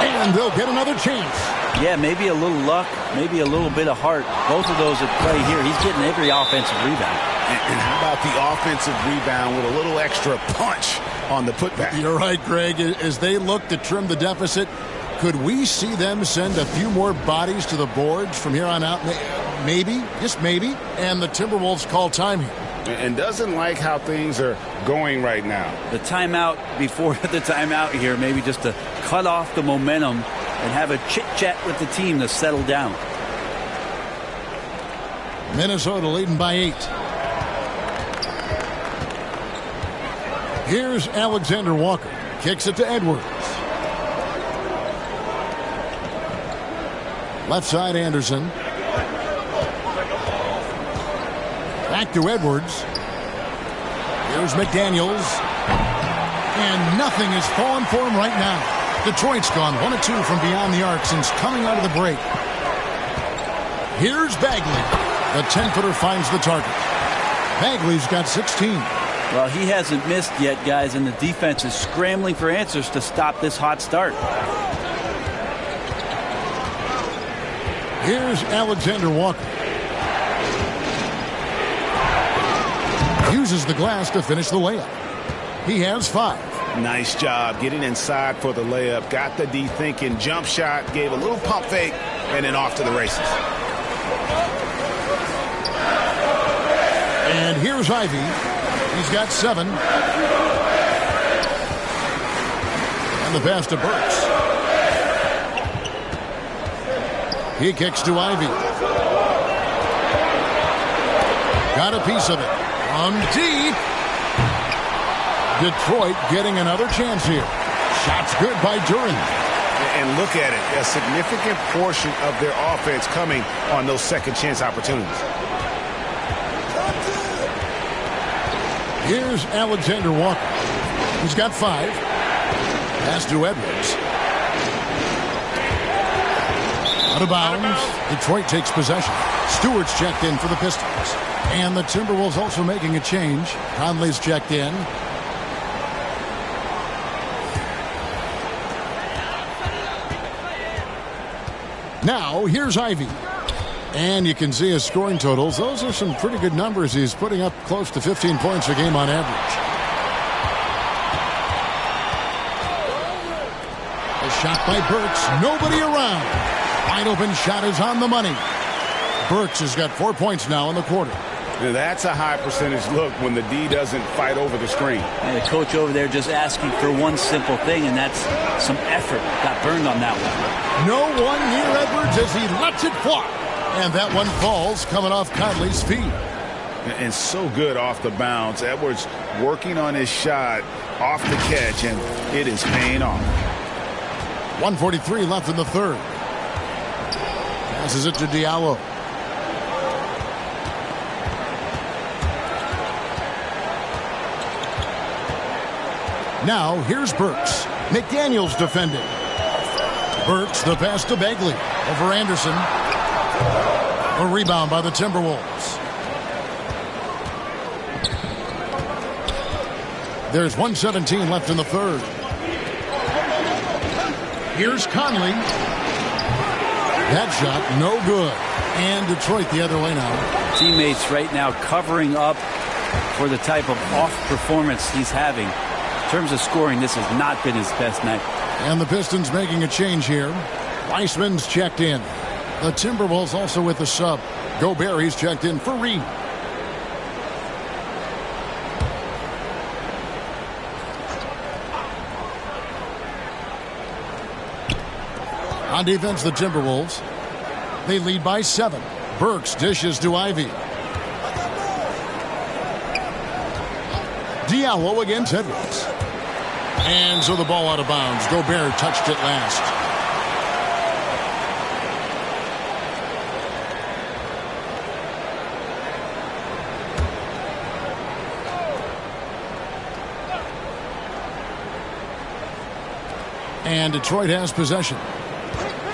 And they'll get another chance. Yeah, maybe a little luck, maybe a little bit of heart. Both of those at play here. He's getting every offensive rebound. And how about the offensive rebound with a little extra punch on the putback? You're right, Greg. As they look to trim the deficit, could we see them send a few more bodies to the boards from here on out? Maybe, just maybe. And the Timberwolves call time here. And doesn't like how things are going right now. The timeout before the timeout here, maybe just to cut off the momentum and have a chit-chat with the team to settle down. Minnesota leading by 8. Here's Alexander Walker. Kicks it to Edwards. Left side, Anderson. Back to Edwards. Here's McDaniels. And nothing is falling for him right now. Detroit's gone 1 of 2 from beyond the arc since coming out of the break. Here's Bagley. The 10-footer finds the target. Bagley's got 16. Well, he hasn't missed yet, guys, and the defense is scrambling for answers to stop this hot start. Here's Alexander Walker. Uses the glass to finish the layup. He has 5. Nice job getting inside for the layup. Got the D thinking. Jump shot. Gave a little pump fake. And then off to the races. And here's Ivy. He's got 7. And the pass to Burks. He kicks to Ivy. Got a piece of it. On deep. Detroit getting another chance here. Shots good by Duren. And look at it. A significant portion of their offense coming on those second chance opportunities. Here's Alexander Walker. He's got 5. Pass to Edwards. Out of bounds. Detroit takes possession. Stewart's checked in for the Pistons. And the Timberwolves also making a change. Conley's checked in. Now, here's Ivy. And you can see his scoring totals. Those are some pretty good numbers. He's putting up close to 15 points a game on average. A shot by Burks. Nobody around. Wide open shot is on the money. Burks has got 4 points now in the quarter. Now that's a high percentage look when the D doesn't fight over the screen. And the coach over there just asking for one simple thing, and that's some effort. Got burned on that one. No one near Edwards as he lets it fly. And that one falls coming off Conley's feet. And so good off the bounce. Edwards working on his shot off the catch, and it is paying off. 1:43 left in the third. Passes it to Diallo. Now, here's Burks. McDaniels defending. Burks, the pass to Bagley. Over Anderson. A rebound by the Timberwolves. There's 1:17 left in the third. Here's Conley. That shot, no good. And Detroit the other way now. Teammates right now covering up for the type of off performance he's having. In terms of scoring, this has not been his best night. And the Pistons making a change here. Weissman's checked in. The Timberwolves also with the sub. Gobert, he's checked in for Reed. On defense, the Timberwolves. They lead by 7. Burks dishes to Ivy. Diallo against Edwards. And so the ball out of bounds. Gobert touched it last. And Detroit has possession.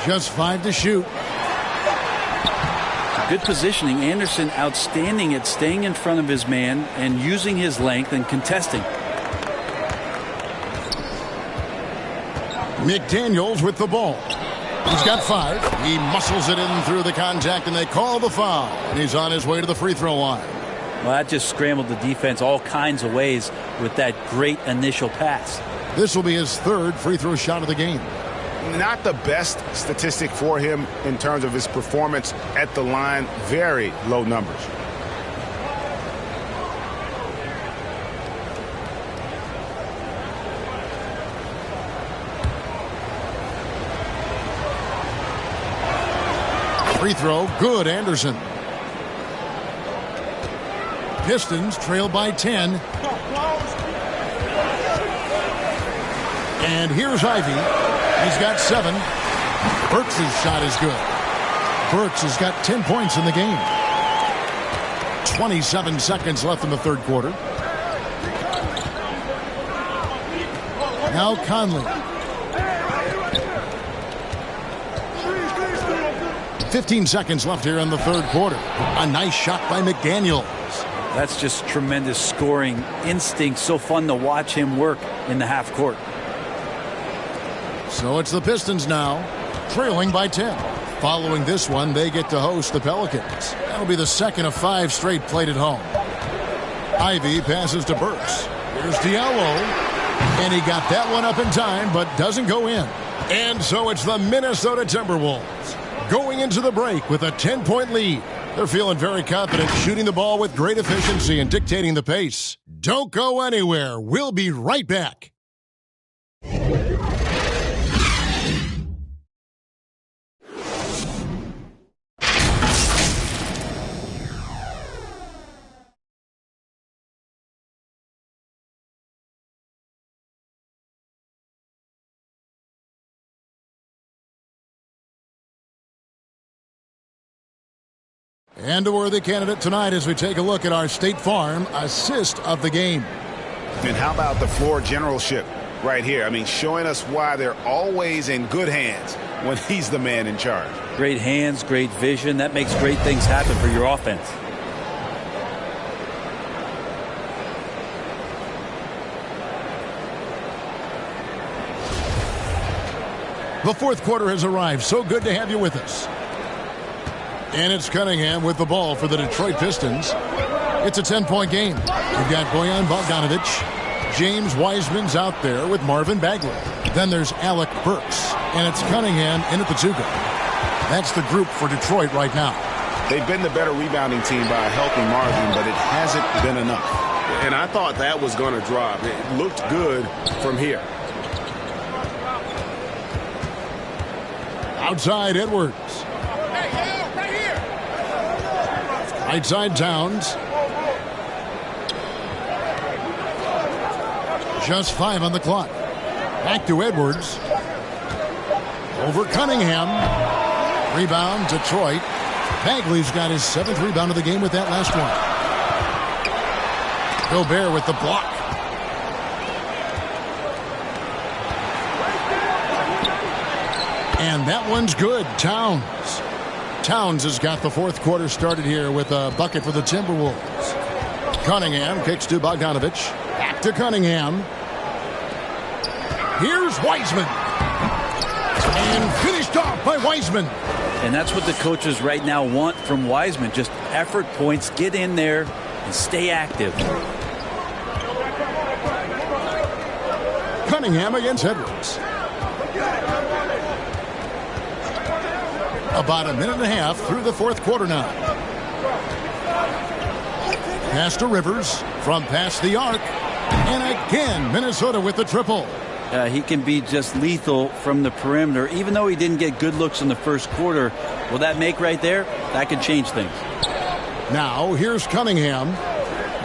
Just 5 to shoot. Good positioning. Anderson outstanding at staying in front of his man and using his length and contesting. McDaniels with the ball. He's got 5. He muscles it in through the contact, and they call the foul. And he's on his way to the free throw line. Well, that just scrambled the defense all kinds of ways with that great initial pass. This will be his 3rd free throw shot of the game. Not the best statistic for him in terms of his performance at the line. Very low numbers. Free throw, good, Anderson. Pistons trail by 10. And here's Ivy. He's got 7. Burks' shot is good. Burks has got 10 points in the game. 27 seconds left in the third quarter. Now Conley. 15 seconds left here in the third quarter. A nice shot by McDaniels. That's just tremendous scoring instinct. So fun to watch him work in the half court. So it's the Pistons now, trailing by 10. Following this one, they get to host the Pelicans. That'll be the second of 5 straight played at home. Ivy passes to Burks. Here's Diallo. And he got that one up in time, but doesn't go in. And so it's the Minnesota Timberwolves going into the break with a 10-point lead. They're feeling very confident, shooting the ball with great efficiency and dictating the pace. Don't go anywhere. We'll be right back. And a worthy candidate tonight as we take a look at our State Farm assist of the game. And how about the floor generalship right here? I mean, showing us why they're always in good hands when he's the man in charge. Great hands, great vision. That makes great things happen for your offense. The fourth quarter has arrived. So good to have you with us. And it's Cunningham with the ball for the Detroit Pistons. It's a 10-point game. We've got Bojan Bogdanovic. James Wiseman's out there with Marvin Bagley. Then there's Alec Burks. And it's Cunningham in at the 2 guard. That's the group for Detroit right now. They've been the better rebounding team by a healthy margin, but it hasn't been enough. And I thought that was going to drop. It looked good from here. Outside Edwards. Right side Towns. Just 5 on the clock. Back to Edwards. Over Cunningham. Rebound Detroit. Bagley's got his 7th rebound of the game with that last one. Gobert with the block. And that one's good. Towns. Towns has got the fourth quarter started here with a bucket for the Timberwolves. Cunningham kicks to Bogdanovic. Back to Cunningham. Here's Wiseman. And finished off by Wiseman. And that's what the coaches right now want from Wiseman. Just effort points, get in there, and stay active. Cunningham against Edwards. About a minute and a half through the fourth quarter now. Pass to Rivers from past the arc. And again, Minnesota with the triple. He can be just lethal from the perimeter. Even though he didn't get good looks in the first quarter, will that make right there? That could change things. Now, here's Cunningham.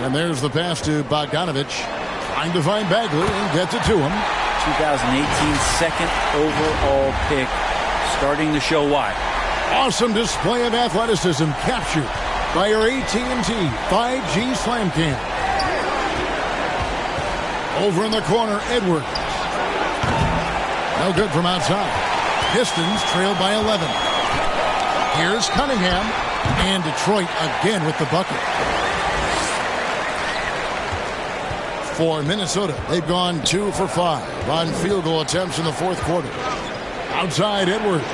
And there's the pass to Bogdanovich. Trying to find Bagley and gets it to him. 2018 second overall pick. Starting to show why. Awesome display of athleticism captured by our AT&T 5G Slam Cam. Over in the corner, Edwards. No good from outside. Pistons trailed by 11. Here's Cunningham. And Detroit again with the bucket. For Minnesota, they've gone 2 for 5 on field goal attempts in the fourth quarter. Outside, Edwards.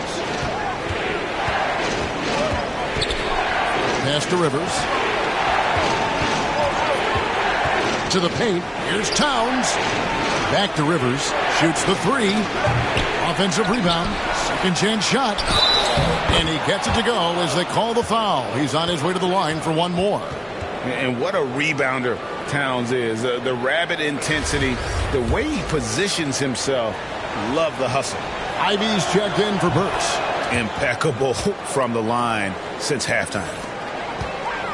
Pass to Rivers. To the paint. Here's Towns. Back to Rivers. Shoots the 3. Offensive rebound. Second chance shot. And he gets it to go as they call the foul. He's on his way to the line for one more. And what a rebounder Towns is. The rapid intensity, the way he positions himself. Love the hustle. Ivy's checked in for Burks. Impeccable from the line since halftime.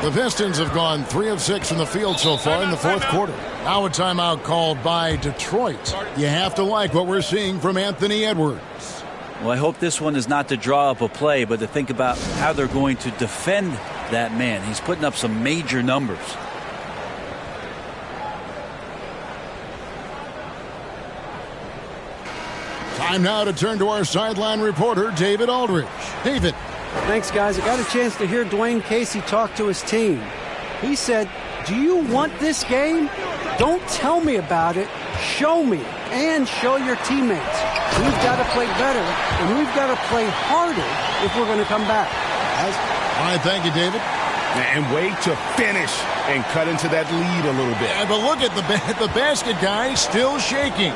The Pistons have gone 3 of 6 from the field so far in the fourth quarter. Now a timeout called by Detroit. You have to like what we're seeing from Anthony Edwards. Well, I hope this one is not to draw up a play, but to think about how they're going to defend that man. He's putting up some major numbers. Time now to turn to our sideline reporter, David Aldridge. David. Thanks, guys. I got a chance to hear Dwayne Casey talk to his team. He said, "Do you want this game? Don't tell me about it. Show me and show your teammates. We've got to play better, and we've got to play harder if we're going to come back." All right, thank you, David. And wait to finish and cut into that lead a little bit. Yeah, but look at the basket guy still shaking.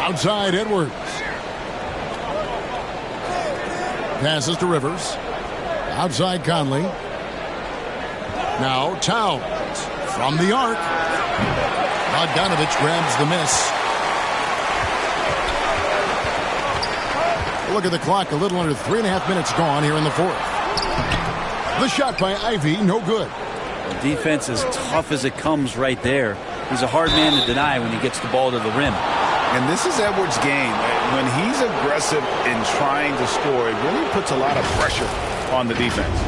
Outside, Edwards. Passes to Rivers. Outside, Conley. Now Towns from the arc. Bogdanovich grabs the miss. Look at the clock. A little under 3.5 minutes gone here in the fourth. The shot by Ivy, no good. The defense is tough as it comes right there. He's a hard man to deny when he gets the ball to the rim. And this is Edwards' game. When he's aggressive in trying to score, it really puts a lot of pressure on the defense.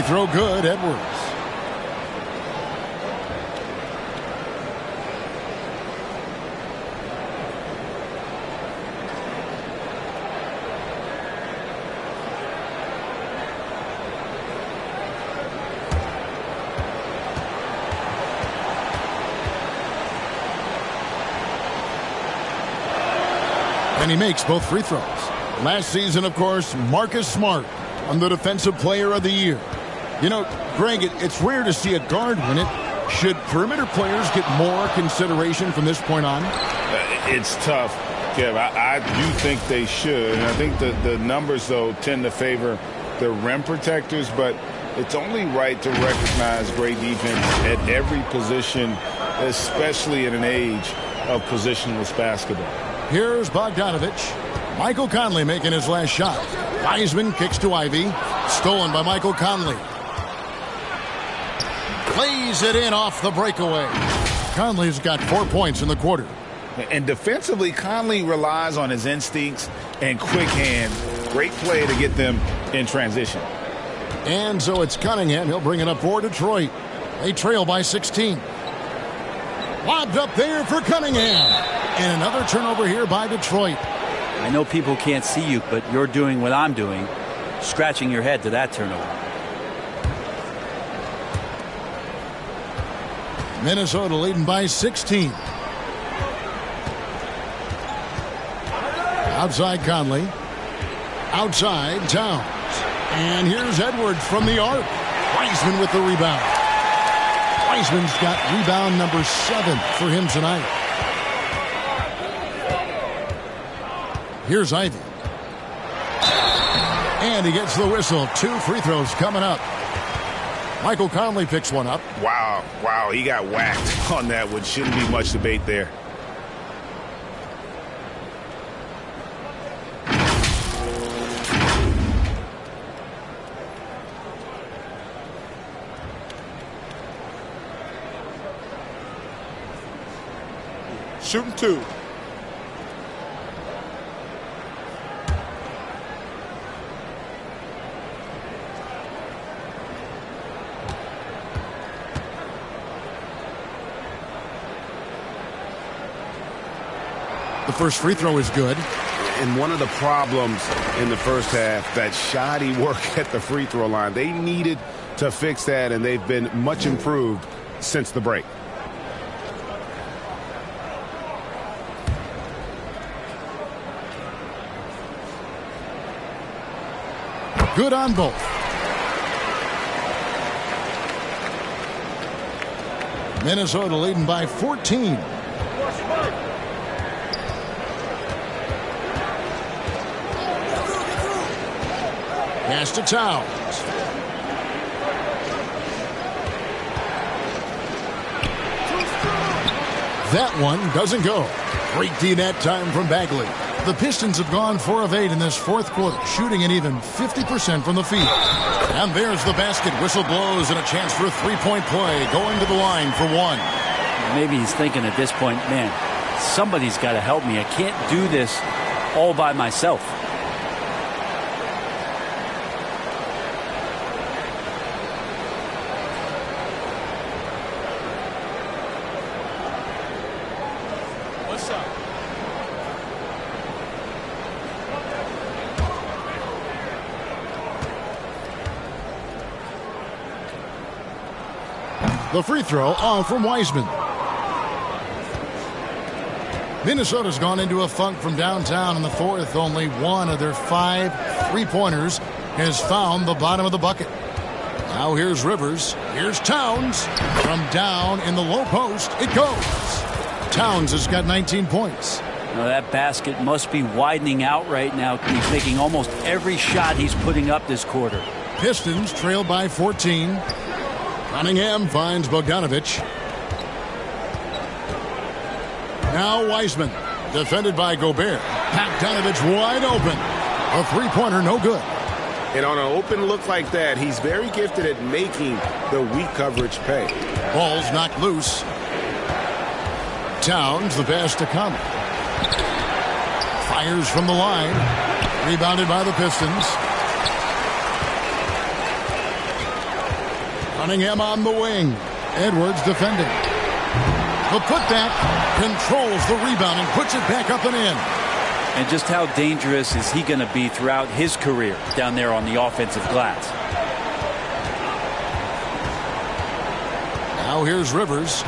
Throw good, Edwards. And he makes both free throws. Last season, of course, Marcus Smart won the Defensive Player of the Year. You know, Greg, it's rare to see a guard win it. Should perimeter players get more consideration from this point on? It's tough, Kev. I do think they should. And I think the numbers, though, tend to favor the rim protectors. But it's only right to recognize great defense at every position, especially in an age of positionless basketball. Here's Bogdanovich. Michael Conley making his last shot. Wiseman kicks to Ivy. Stolen by Michael Conley. Plays it in off the breakaway. Conley's got 4 points in the quarter. And defensively, Conley relies on his instincts and quick hands. Great play to get them in transition. And so it's Cunningham. He'll bring it up for Detroit. They trail by 16. Lobbed up there for Cunningham. And another turnover here by Detroit. I know people can't see you, but you're doing what I'm doing, scratching your head to that turnover. Minnesota leading by 16. Outside Conley. Outside Towns. And here's Edwards from the arc. Wiseman with the rebound. Wiseman's got rebound number 7 for him tonight. Here's Ivy. And he gets the whistle. 2 free throws coming up. Michael Conley picks one up. Wow, he got whacked on that one. Shouldn't be much debate there. Shooting 2. The first free throw is good. And one of the problems in the first half, that shoddy work at the free throw line. They needed to fix that, and they've been much improved since the break. Good on both. Minnesota leading by 14. Pass to Towns. That one doesn't go. Great D that time from Bagley. The Pistons have gone 4 of 8 in this fourth quarter, shooting an even 50% from the field. And there's the basket. Whistle blows and a chance for a three-point play. Going to the line for 1. Maybe he's thinking at this point, man, somebody's got to help me. I can't do this all by myself. The free throw off from Wiseman. Minnesota's gone into a funk from downtown in the fourth. Only one of their 5 three-pointers has found the bottom of the bucket. Now here's Rivers. Here's Towns. From down in the low post, it goes. Towns has got 19 points. Now that basket must be widening out right now. He's making almost every shot he's putting up this quarter. Pistons trail by 14. Cunningham finds Bogdanovich. Now Wiseman, defended by Gobert. Bogdanovich wide open. A three-pointer, no good. And on an open look like that, he's very gifted at making the weak coverage pay. Ball's knocked loose. Towns, the pass to Conley. Fires from the line. Rebounded by the Pistons. Cunningham on the wing. Edwards defending. The putback controls the rebound and puts it back up and in. And just how dangerous is he going to be throughout his career down there on the offensive glass? Now here's Rivers.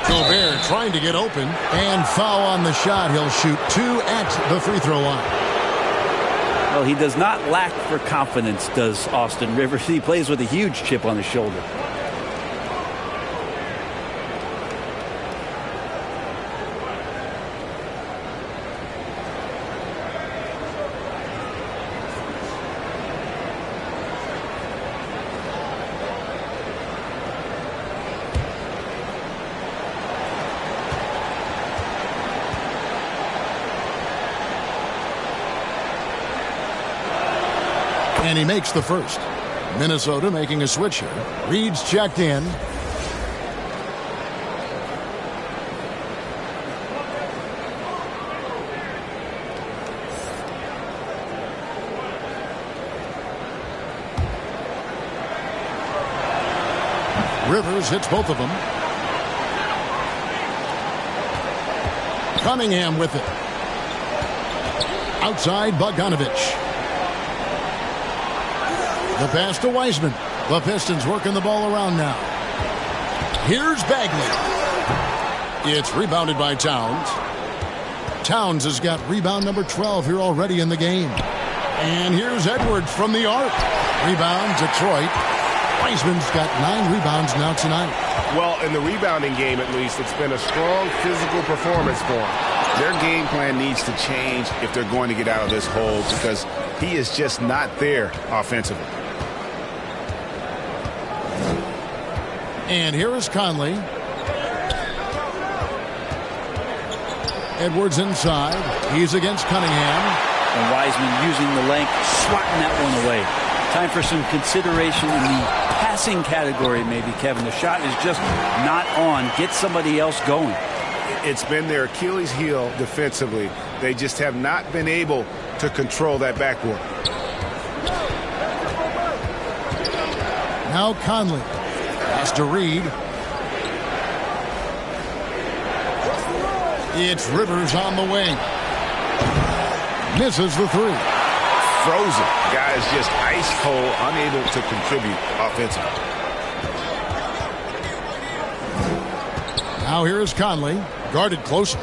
Gobert trying to get open and foul on the shot. He'll shoot 2 at the free throw line. Well, he does not lack for confidence, does Austin Rivers. He plays with a huge chip on his shoulder. And he makes the first. Minnesota making a switch here. Reed's checked in. Rivers hits both of them. Cunningham with it. Outside Bogdanovich. The pass to Wiseman. The Pistons working the ball around now. Here's Bagley. It's rebounded by Towns. Towns has got rebound number 12 here already in the game. And here's Edwards from the arc. Rebound, Detroit. Wiseman's got 9 rebounds now tonight. Well, in the rebounding game, at least, it's been a strong physical performance for him. Their game plan needs to change if they're going to get out of this hole because he is just not there offensively. And here is Conley. Edwards inside. He's against Cunningham. And Wiseman using the length, swatting that one away. Time for some consideration in the passing category, maybe, Kevin. The shot is just not on. Get somebody else going. It's been their Achilles heel defensively. They just have not been able to control that backboard. Now Conley. Pass to Reed. It's Rivers on the wing. Misses the three. Frozen. Guy is just ice cold, unable to contribute offensively. Now here is Conley, guarded closely.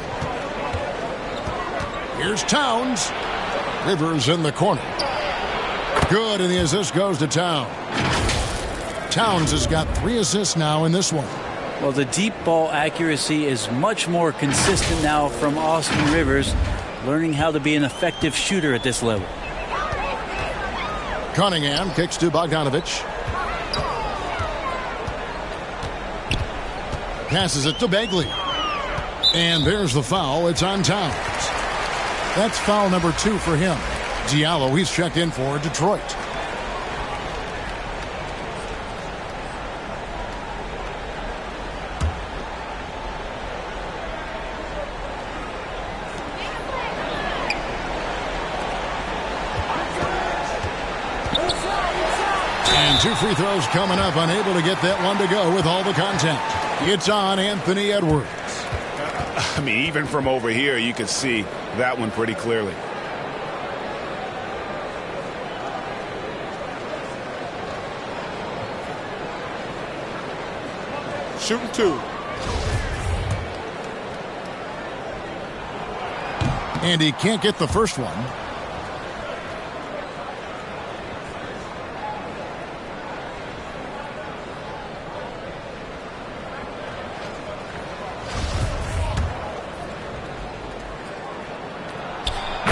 Here's Towns. Rivers in the corner. Good, and the assist goes to Towns. Towns has got 3 assists now in this one. Well, the deep ball accuracy is much more consistent now from Austin Rivers, learning how to be an effective shooter at this level. Cunningham kicks to Bogdanovich. Passes it to Bagley. And there's the foul. It's on Towns. That's foul number 2 for him. Diallo, he's checked in for Detroit. And 2 free throws coming up. Unable to get that one to go with all the contact. It's on Anthony Edwards. I mean, even from over here, you can see that one pretty clearly. Shooting 2. And he can't get the first one.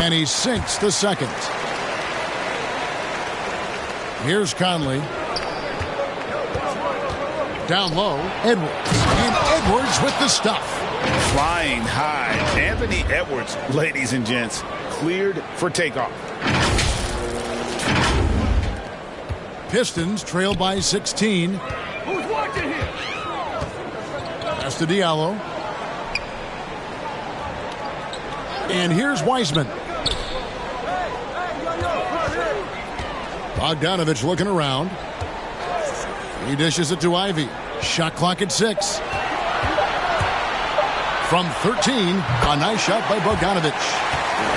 And he sinks the second. Here's Conley. Down low, Edwards. And Edwards with the stuff. Flying high. Anthony Edwards, ladies and gents, cleared for takeoff. Pistons trail by 16. Who's watching here? Pass to Diallo. And here's Wiseman. Bogdanovich looking around. He dishes it to Ivy. Shot clock at 6. From 13, a nice shot by Bogdanovich.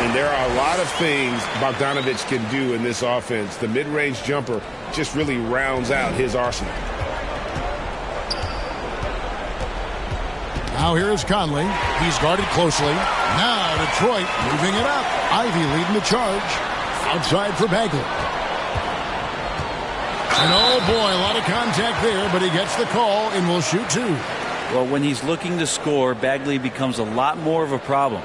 And there are a lot of things Bogdanovich can do in this offense. The mid-range jumper just really rounds out his arsenal. Now here is Conley. He's guarded closely. Now Detroit moving it up. Ivy leading the charge. Outside for Bagley. And oh boy, a lot of contact there, but he gets the call and will shoot 2. Well, when he's looking to score, Bagley becomes a lot more of a problem.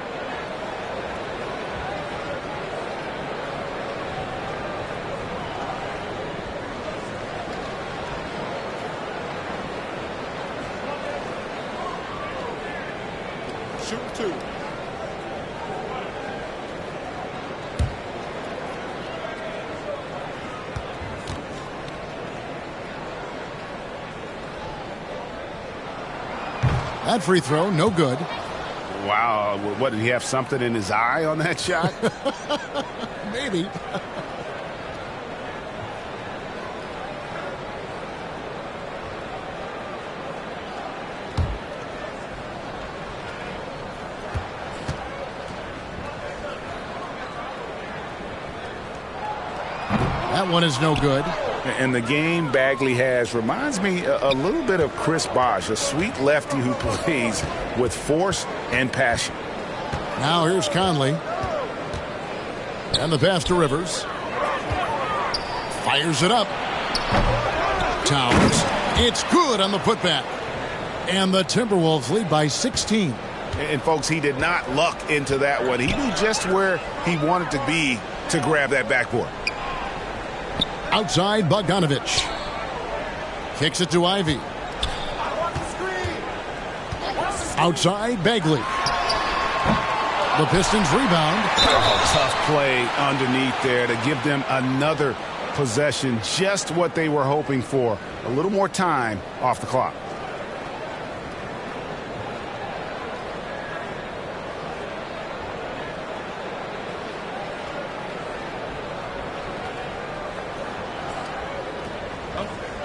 Shooting 2. That free throw, no good. Wow, what, did he have something in his eye on that shot? Maybe. That one is no good. And the game Bagley has reminds me a little bit of Chris Bosh, a sweet lefty who plays with force and passion. Now here's Conley. And the pass to Rivers. Fires it up. Towns. It's good on the putback. And the Timberwolves lead by 16. And folks, he did not luck into that one. He knew just where he wanted to be to grab that backboard. Outside, Bogdanovich. Kicks it to Ivy. Outside, Bagley. The Pistons rebound. Oh, tough play underneath there to give them another possession. Just what they were hoping for. A little more time off the clock.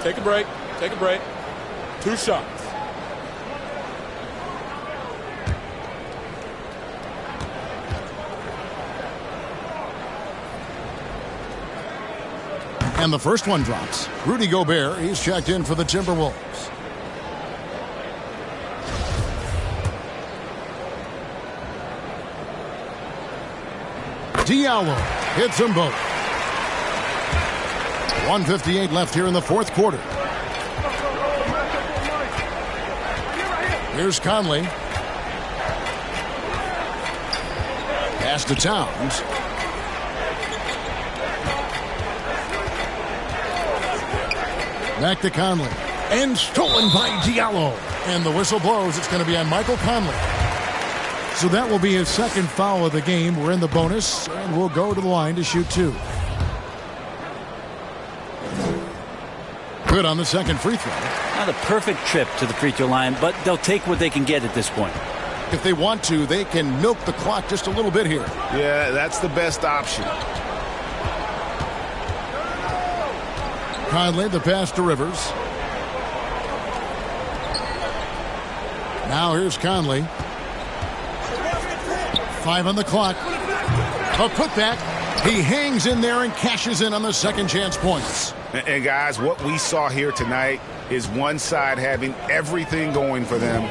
Take a break. Take a break. 2 shots. And the first one drops. Rudy Gobert, he's checked in for the Timberwolves. Diallo hits them both. 1:58 left here in the fourth quarter. Here's Conley. Pass to Towns. Back to Conley. And stolen by Diallo. And the whistle blows. It's going to be on Michael Conley. So that will be his second foul of the game. We're in the bonus, and we'll go to the line to shoot 2. Good on the second free throw. Not a perfect trip to the free throw line, but they'll take what they can get at this point. If they want to, they can milk the clock just a little bit here. Yeah, that's the best option. Conley, the pass to Rivers. Now here's Conley. 5 on the clock. A putback. He hangs in there and cashes in on the second chance points. And guys, what we saw here tonight is one side having everything going for them.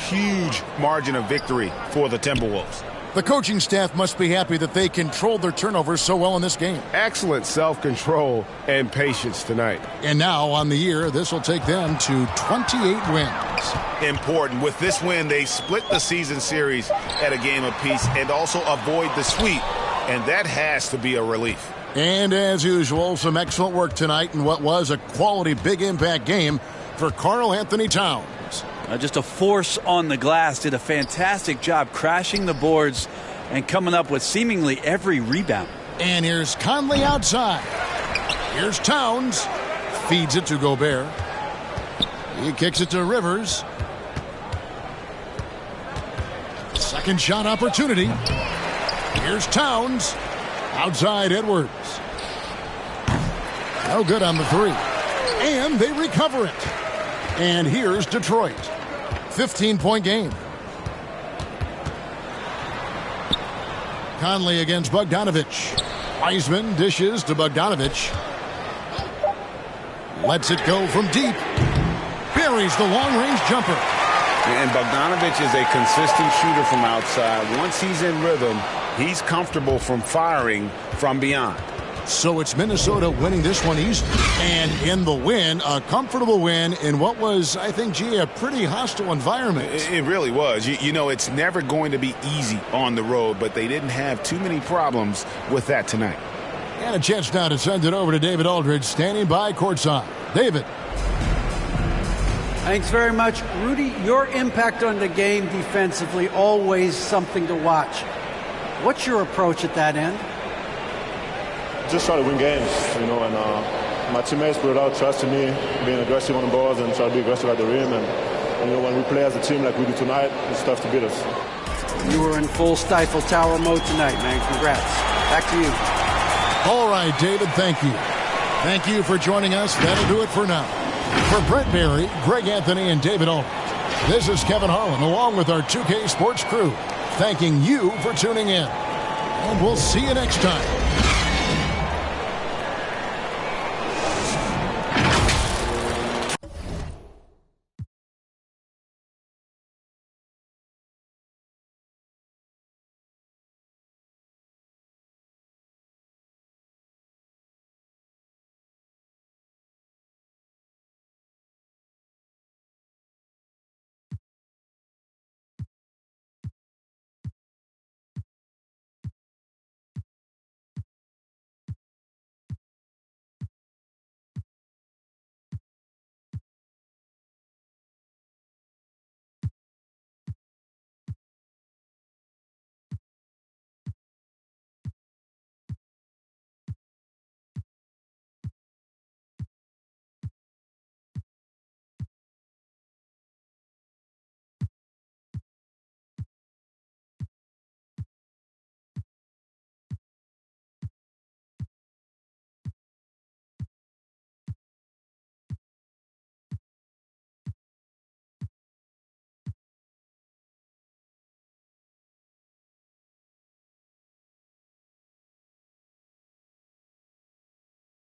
Huge margin of victory for the Timberwolves. The coaching staff must be happy that they controlled their turnovers so well in this game. Excellent self-control and patience tonight. And now on the year, this will take them to 28 wins. Important. With this win, they split the season series at a game apiece and also avoid the sweep. And that has to be a relief. And as usual, some excellent work tonight in what was a quality big impact game for Karl Anthony Towns. Just a force on the glass. Did a fantastic job crashing the boards and coming up with seemingly every rebound. And here's Conley outside. Here's Towns. Feeds it to Gobert. He kicks it to Rivers. Second shot opportunity. Here's Towns. Outside Edwards. No good on the 3. And they recover it. And here's Detroit. 15-point game. Conley against Bogdanovich. Wiseman dishes to Bogdanovich. Lets it go from deep. Buries the long-range jumper. And Bogdanovich is a consistent shooter from outside. Once he's in rhythm, he's comfortable from firing from beyond. So it's Minnesota winning this one easily. And in the win, a comfortable win in what was, I think, a pretty hostile environment. It really was. You know, it's never going to be easy on the road, but they didn't have too many problems with that tonight. And a chance now to send it over to David Aldridge, standing by courtside. David. Thanks very much. Rudy, your impact on the game defensively, always something to watch. What's your approach at that end? Just try to win games, you know, and my teammates put it out, trusting me, being aggressive on the balls and try to be aggressive at the rim. And when we play as a team like we do tonight, it's tough to beat us. You were in full Stifle Tower mode tonight, man. Congrats. Back to you. All right, David, thank you. Thank you for joining us. That'll do it for now. For Brent Barry, Greg Anthony, and David Ulrich, this is Kevin Harlan along with our 2K Sports crew, thanking you for tuning in. And we'll see you next time.